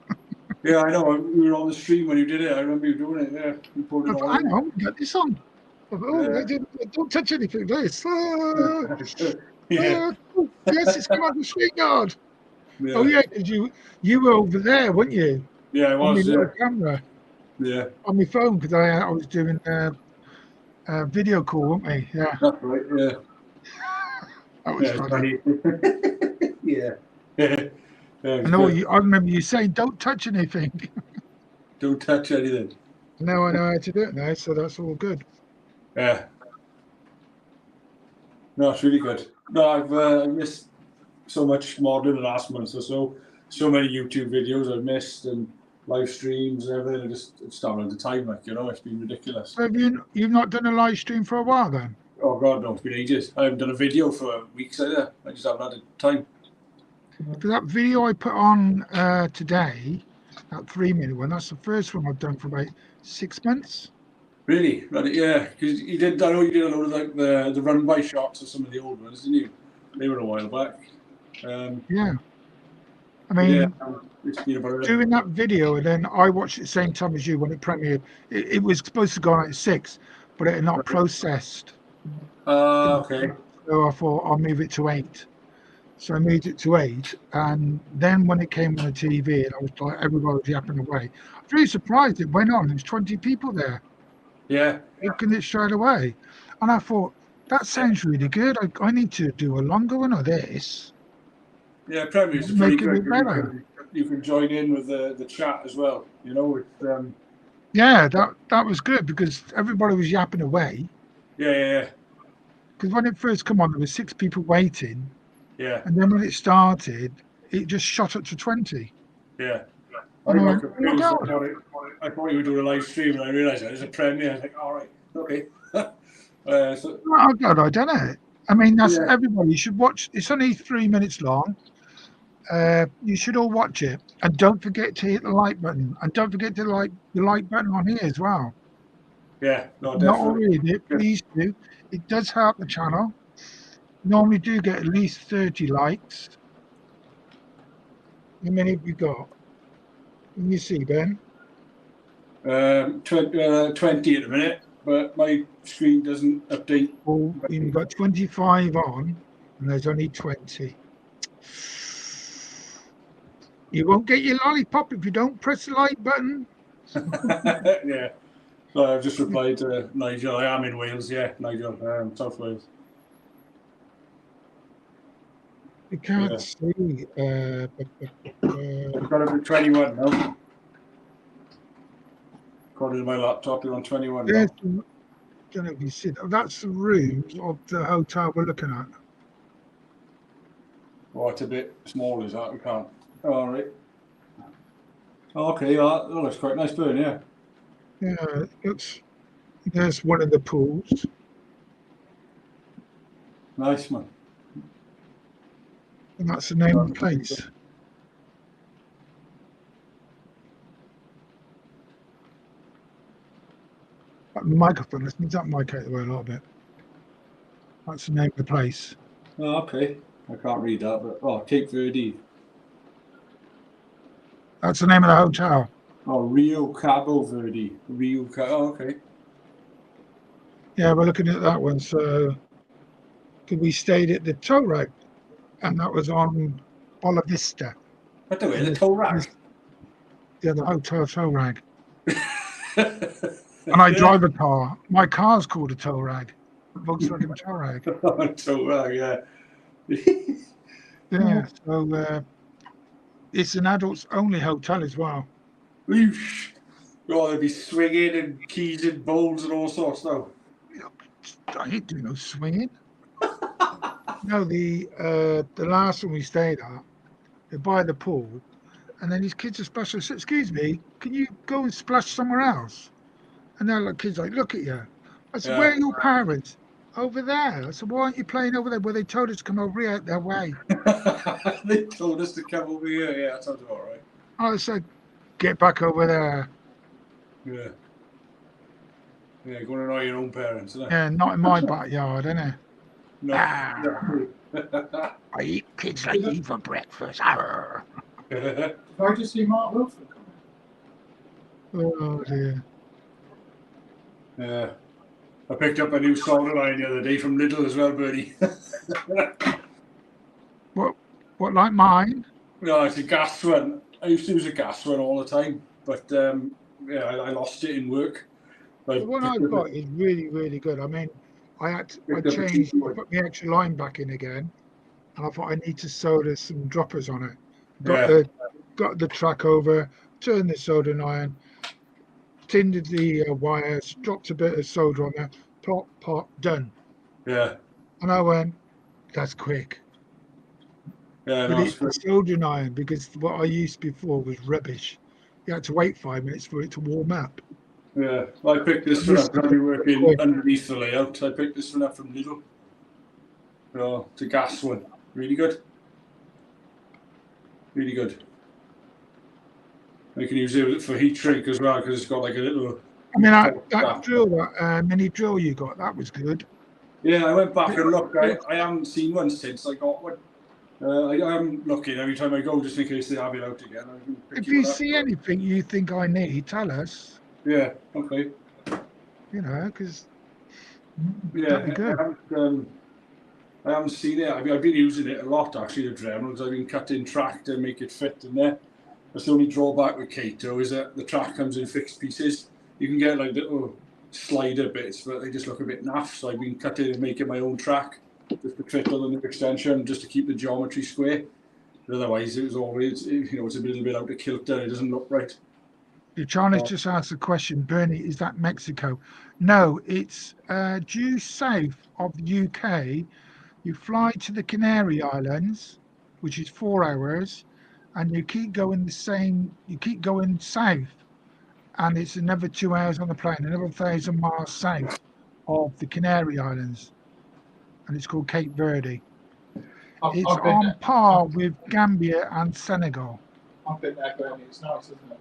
Yeah, I know. We were on the stream when you did it. I remember you doing it. Yeah, you put it Hang on, we got this on. Don't touch anything. This. Yes, it's come out the StreamYard. Yeah. Oh yeah, because you were over there, weren't you? Yeah, I was. On my camera. Yeah. On my phone, because I was doing a video call, weren't we? Yeah. That's right. Yeah. That was funny. Yeah. I remember you saying, "Don't touch anything." Don't touch anything. Now I know how to do it now, so that's all good. Yeah. No, it's really good. No, I've missed so much more than the last month or so. So many YouTube videos I've missed and live streams and everything. It's not running the time, it's been ridiculous. Have you've not done a live stream for a while then? Oh God, no, it's been ages. I haven't done a video for weeks either. I just haven't had the time. For that video I put on today, That 3-minute one. That's the first one I've done for about 6 months. Really? Right, yeah. Because you did. I know you did a lot of like the run by shots of some of the old ones, didn't you? They were a while back. Yeah. I mean, yeah, it's been about doing that video, and then I watched it at the same time as you when it premiered. It was supposed to go out at 6, but it had not processed. okay. So I thought I'll move it to 8. So I moved it to 8, and then when it came on the TV, and I was like, everybody was yapping away. I was really surprised it went on. There was 20 people there Yeah. looking it straight away, and I thought that sounds really good. I need to do a longer one of this. Yeah, premieres are Make pretty it good. better. You can join in with the chat as well. You know, it's Yeah, that was good because everybody was yapping away. yeah. Because when it first come on, there were 6 people waiting, Yeah. and then when it started, it just shot up to 20. Yeah. And I I went, got oh my confused. God. I thought you were doing a live stream, and I realised it was a premiere. I was like, all right, okay. So, Oh God, I don't know. I mean, that's Yeah. everybody should watch. It's only 3 minutes long. You should all watch it, and don't forget to hit the like button, and don't forget to like the like button on here as well. yeah, no, If you're not definitely. already did, please do. It does help the channel. Normally do get at least 30 likes. How many have you got? Can you see, Ben? 20 at the minute, but my screen doesn't update. Well, you've got 25 on, and there's only 20. You won't get your lollipop if you don't press the like button. Yeah. So I've just replied to Nigel. I am in Wales, yeah, Nigel, South Wales. You can't see. I've got it for 21 now. According to my laptop, you're on 21 now. Don't know if you see that. That's the rooms of the hotel we're looking at. Oh, it's a bit small, is that? We can't. All right. Okay, that looks quite nice burn, yeah. Yeah, there's one of the pools. Nice, man. And that's the name of the place. That microphone, let's move that mic out of the way a little bit. That's the name of the place. Oh, okay. I can't read that, but Cape Verde. That's the name of the hotel. Oh, Rio Cabo Verde. Okay. Yeah, we're looking at that one. So we stayed at the tow rag, and that was on Bola Vista. What the way? The tow rag? Yeah, the hotel tow rag. And I drive a car. My car's called a tow rag. Volkswagen tow rag. Tow rag, yeah. Yeah, so it's an adults only hotel as well. Oosh. Oh, they'll be swinging and keys and bowls and all sorts now. I ain't doing no swinging. No, the last one we stayed at, they're by the pool, and then these kids are splashing. I said, excuse me, can you go and splash somewhere else? And they're like, kids like, look at you. I said, where are your parents? Over there. I said, why aren't you playing over there? Well, they told us to come over here out their way. They told us to come over here. Yeah, that sounds about right. I said, get back over there. Yeah. Yeah, go and annoy your own parents, isn't it? Yeah, not in my backyard, innit? No. I eat kids like you for breakfast. Arr. Did I just see Mark Wilson coming? Oh dear. Yeah. I picked up a new solder line the other day from Lidl as well, Bernie. What, like mine? No, it's a gas one. I used to use a gas one all the time, but yeah, I lost it in work. The one I've got is really, really good. I mean, I changed, put the extra line back in again, and I thought I need to solder some droppers on it. Got the track over, turned the soldering iron, tinned the wires, dropped a bit of solder on there, plop, pop, done. Yeah. And I went, that's quick. Yeah, but it's the soldering iron, because what I used before was rubbish. You had to wait 5 minutes for it to warm up. Yeah, well, I picked this one up. I'll be working underneath the layout. I picked this one up from Lidl. Oh, it's a gas one. Really good. Really good. You can use it for heat shrink as well because it's got like a little. I mean, that drill, that mini drill you got, that was good. Yeah, I went back and looked. I haven't seen one since I got one. I am looking every time I go just in case they have it out again. If you see anything you think I need, tell us. Yeah, okay. You know, because yeah, that'd be good. I haven't seen it. I've been using it a lot actually, the Dremels. I've been cutting track to make it fit in there. That's the only drawback with Kato is that the track comes in fixed pieces. You can get like little slider bits, but they just look a bit naff. So I've been cutting and making my own track just to fit on the new extension, just to keep the geometry square. But otherwise, it was always, you know, it's a little bit out of kilter. It doesn't look right. Charlie's just asked a question. Bernie, is that Mexico? No, it's due south of the UK. You fly to the Canary Islands, which is 4 hours, and you keep going south, and it's another 2 hours on the plane, another 1,000 miles south of the Canary Islands, and it's called Cape Verde. It's on par with Gambia and Senegal. I've been there, Bernie. It's nice, isn't it?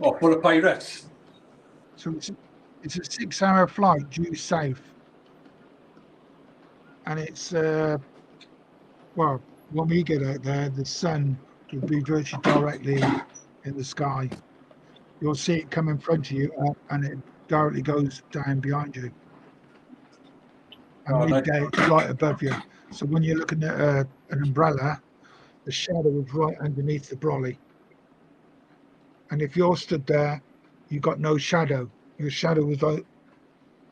Oh, full of pirates. So it's a 6-hour flight due south, and it's well, when we get out there, the sun will be virtually directly in the sky. You'll see it come in front of you, and it directly goes down behind you. And midday, it's right above you. So when you're looking at an umbrella, the shadow is right underneath the brolly. And if you're stood there, you've got no shadow. Your shadow is right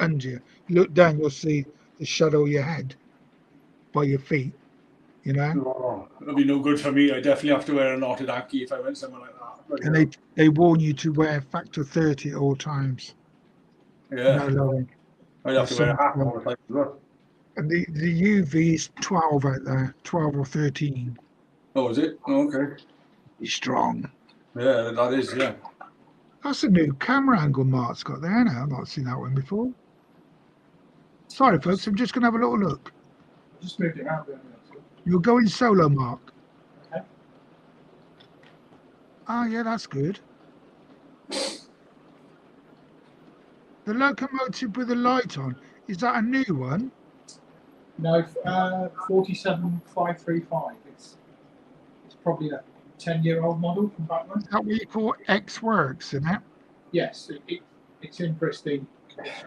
under you. You look down, you'll see the shadow of your head by your feet. You know? Oh, it'll be no good for me. I definitely have to wear a knotted hanky if I went somewhere like that. But, and they warn you to wear factor 30 at all times. Yeah. No lowering. I'd have to wear a hat all the time as well. And the UV is 12 out there, 12 or 13. Oh, is it? Oh, okay. He's strong. Yeah, that is, yeah. That's a new camera angle Mark's got there now. I've not seen that one before. Sorry, folks, I'm just going to have a little look. Just moved it out there. You're going solo, Mark. Okay. Oh, yeah, that's good. The locomotive with the light on, is that a new one? No, 47535. It's probably a 10-year-old model from back then. Is that what you call X-Works, isn't it? Yes, it's in pristine condition.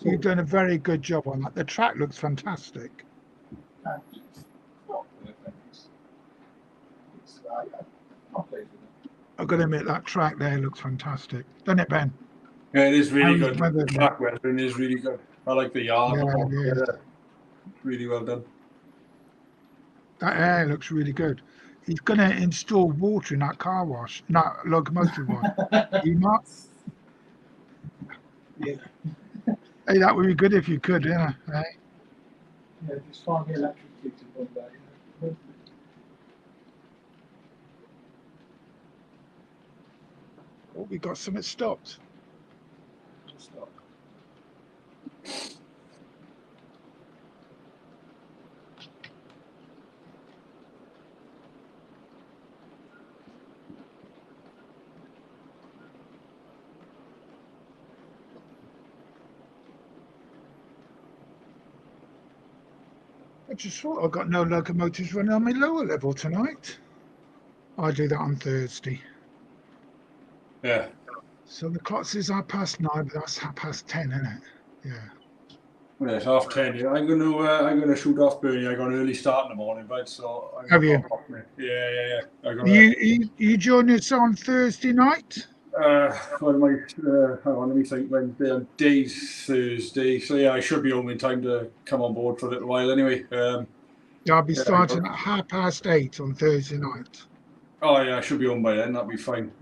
You've done a very good job on that. The track looks fantastic. I'll play with it. I've got to admit, that track there looks fantastic. Doesn't it, Ben? Yeah, it is really How's good. weather, The track weathering is really good. I like the yard. Yeah, it is. Really well done. That air looks really good. He's going to install water in that car wash, that locomotive wash. You not? Yeah. Hey, that would be good if you could, yeah. Hey? Yeah, just find the electricity one day. Oh, we got something stopped. Stop. I just thought I got no locomotives running on my lower level tonight. I do that on Thursday. Yeah. So the clock says 9:30, but that's 10:30, isn't it? Yeah. Yeah, it's 10:30. Yeah. I'm gonna shoot off Bernie. I got an early start in the morning, but so I'm Have you? Yeah. You join us on Thursday night? What am I? Hang on, let me think. Wednesday, day's Thursday. So yeah, I should be home in time to come on board for a little while anyway. Yeah, I'll be starting at 8:30 on Thursday night. Oh yeah, I should be home by then. That'll be fine.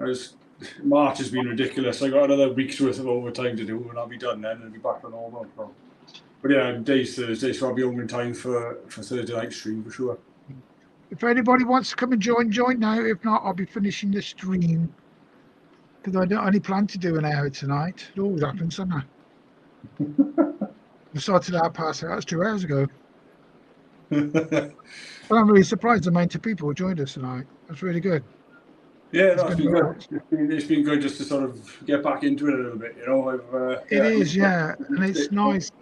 March has been ridiculous. I got another week's worth of overtime to do, and I'll be done then, and I'll be back on normal. So. But yeah, day's Thursday, so I'll be home in time for Thursday night stream for sure. If anybody wants to come and join now. If not, I'll be finishing the stream because I don't only plan to do an hour tonight. It always happens, doesn't it? I started out past that was 2 hours ago. But I'm really surprised the amount of people who joined us tonight. That's really good. Yeah, no, it's been good. It's been good just to sort of get back into it a little bit, you know. It is, yeah, and it's nice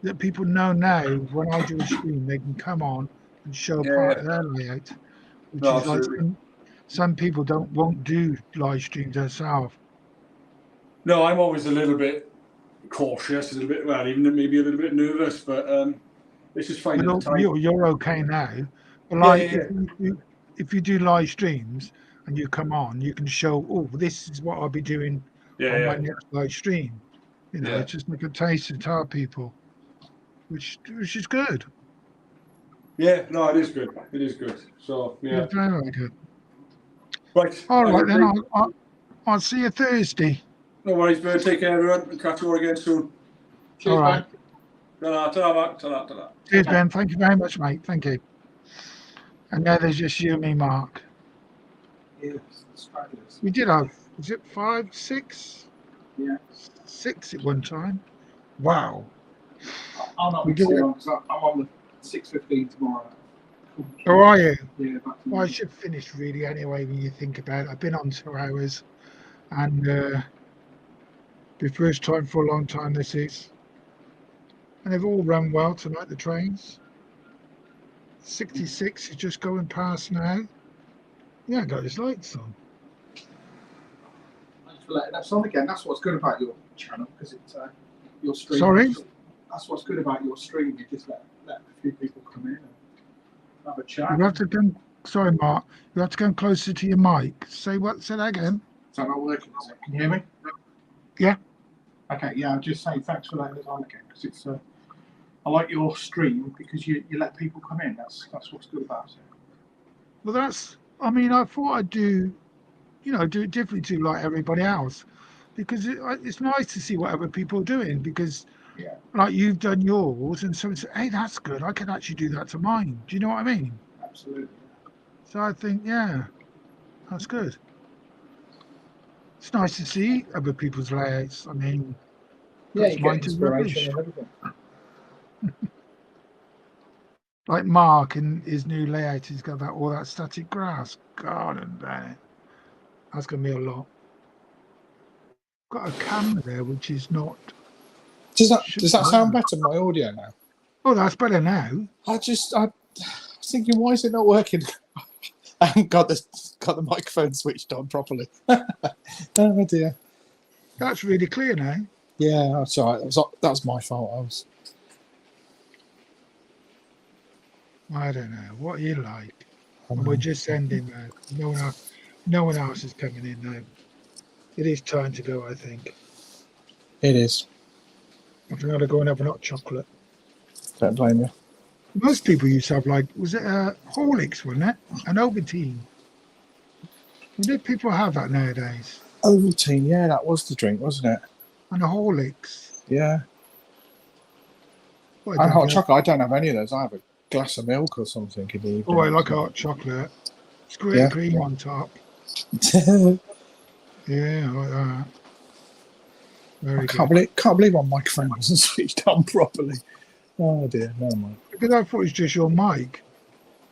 that people know now when I do a stream, they can come on and show part of their layout, which No, is like absolutely. some people won't do live streams themselves. No, I'm always a little bit cautious, a little bit, well, even maybe a little bit nervous, but it's just finding the time. You're okay now, but Yeah, like yeah. if you do live streams and you come on, you can show, oh, this is what I'll be doing on my next live stream. You know, Yeah. it's just like a taste to tell people, which is good. Yeah, no, it is good. It is good. So yeah, It's very good. Right. All right, then I'll see you Thursday. No worries, Bert. Take care, everyone. We'll catch you all again soon. All right. Ta-ra, Mark. Ta-ra. Cheers, Ben. Thank you very much, mate. Thank you. And now there's just you and me, Mark. Yes, it's fabulous. We did have, was it 5, 6? Yeah. 6 at one time. Wow. I'll not We be do too it. long because I'm on the 6:15 tomorrow. How are you? Yeah, back to Well, I should finish really anyway when you think about it. I've been on 2 hours and the first time for a long time this is. And they've all run well tonight, the trains. 66 is just going past now. Yeah, got his lights on. Thanks for letting us on again. That's what's good about your channel because it's your stream. Sorry? That's what's good about your stream. You just let a few people come in and have a chat. You have to come, sorry, Mark, you have to come closer to your mic. Say that again. Is that not working? Is it? Can you hear me? Yeah. Okay, yeah, I'll just say thanks for letting us on again because it's I like your stream because you let people come in. That's what's good about it. Well, I thought I'd do it differently to like everybody else because it's nice to see what other people are doing because like you've done yours and so it's, hey, that's good. I can actually do that to mine. Do you know what I mean? Absolutely. So I think, yeah, that's good. It's nice to see other people's layouts. I mean, Yeah, puts you mine get to inspiration rubbish. and everything. Like Mark and his new layout, he's got all that static grass. God, and that's going to be a lot. Got a camera there, which is not. Does that sound better? My audio now. Oh, that's better now. I was thinking, why is it not working? I haven't got the microphone switched on properly. Oh dear. That's really clear now. Yeah, that's all right. That was my fault. I don't know. What are you like? And we're just ending now. No one else is coming in now. It is time to go, I think. It is. I think I'll go and have a hot chocolate. Don't blame you. Most people used to have was it Horlicks, wasn't it? An Ovaltine. Did people have that nowadays? Ovaltine, yeah, that was the drink, wasn't it? And a Horlicks. Yeah. What And hot chocolate, I don't have any of those. I have a glass of milk or something in the evening. Oh, I like a hot chocolate. Squirt cream on top. Yeah, I like that. Very good. Can't believe my microphone wasn't switched on properly. Oh dear, never mind. Because I thought it was just your mic.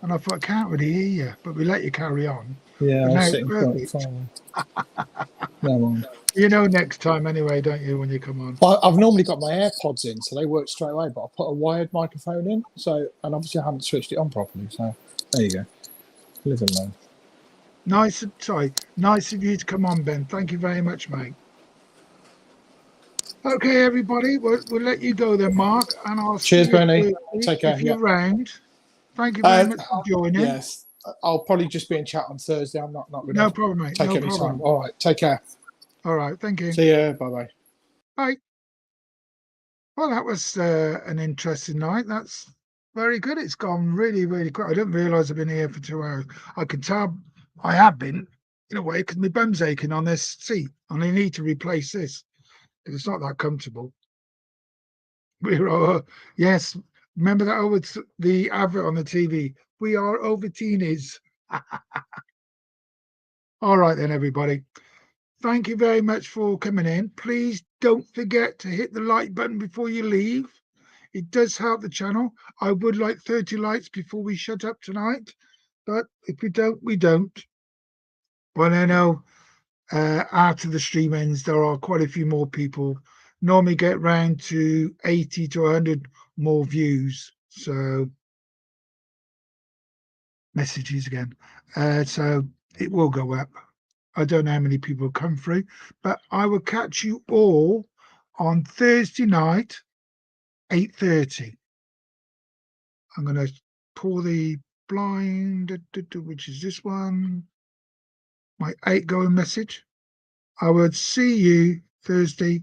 And I thought, I can't really hear you. But we let you carry on. Yeah, But I now was it's sitting quite perfect. far. Never mind. You know next time anyway, don't you, when you come on? Well, I've normally got my AirPods in, so they work straight away. But I put a wired microphone in, and obviously I haven't switched it on properly. So there you go. Live and learn. Nice of you to come on, Ben. Thank you very much, mate. Okay, everybody, we'll let you go then, Mark, and I'll Cheers, see you Bernie. Thursday Take care. if you're Yeah. around. Thank you very much for joining. Yes, I'll probably just be in chat on Thursday. I'm not going to No problem, mate. take No any problem. time. All right, take care. All right, thank you. See you. Bye-bye. Bye. Well, that was an interesting night. That's very good. It's gone really, really quick. I didn't realise I've been here for 2 hours. I could tell I have been, in a way, because my bum's aching on this seat, and I need to replace this because it's not that comfortable. Yes, remember that over the advert on the TV. We are Ovaltinis. All right then, everybody. Thank you very much for coming in. Please don't forget to hit the like button before you leave. It does help the channel. I would like 30 likes before we shut up tonight, but if we don't, we don't. Well, I know after the stream ends, there are quite a few more people. Normally get round to 80 to 100 more views. So messages again. So it will go up. I don't know how many people come through, but I will catch you all on Thursday night, 8:30. I'm going to pull the blind, which is this one, my 8 going message. I will see you Thursday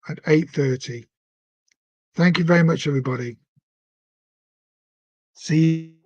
at 8:30. Thank you very much, everybody. See you.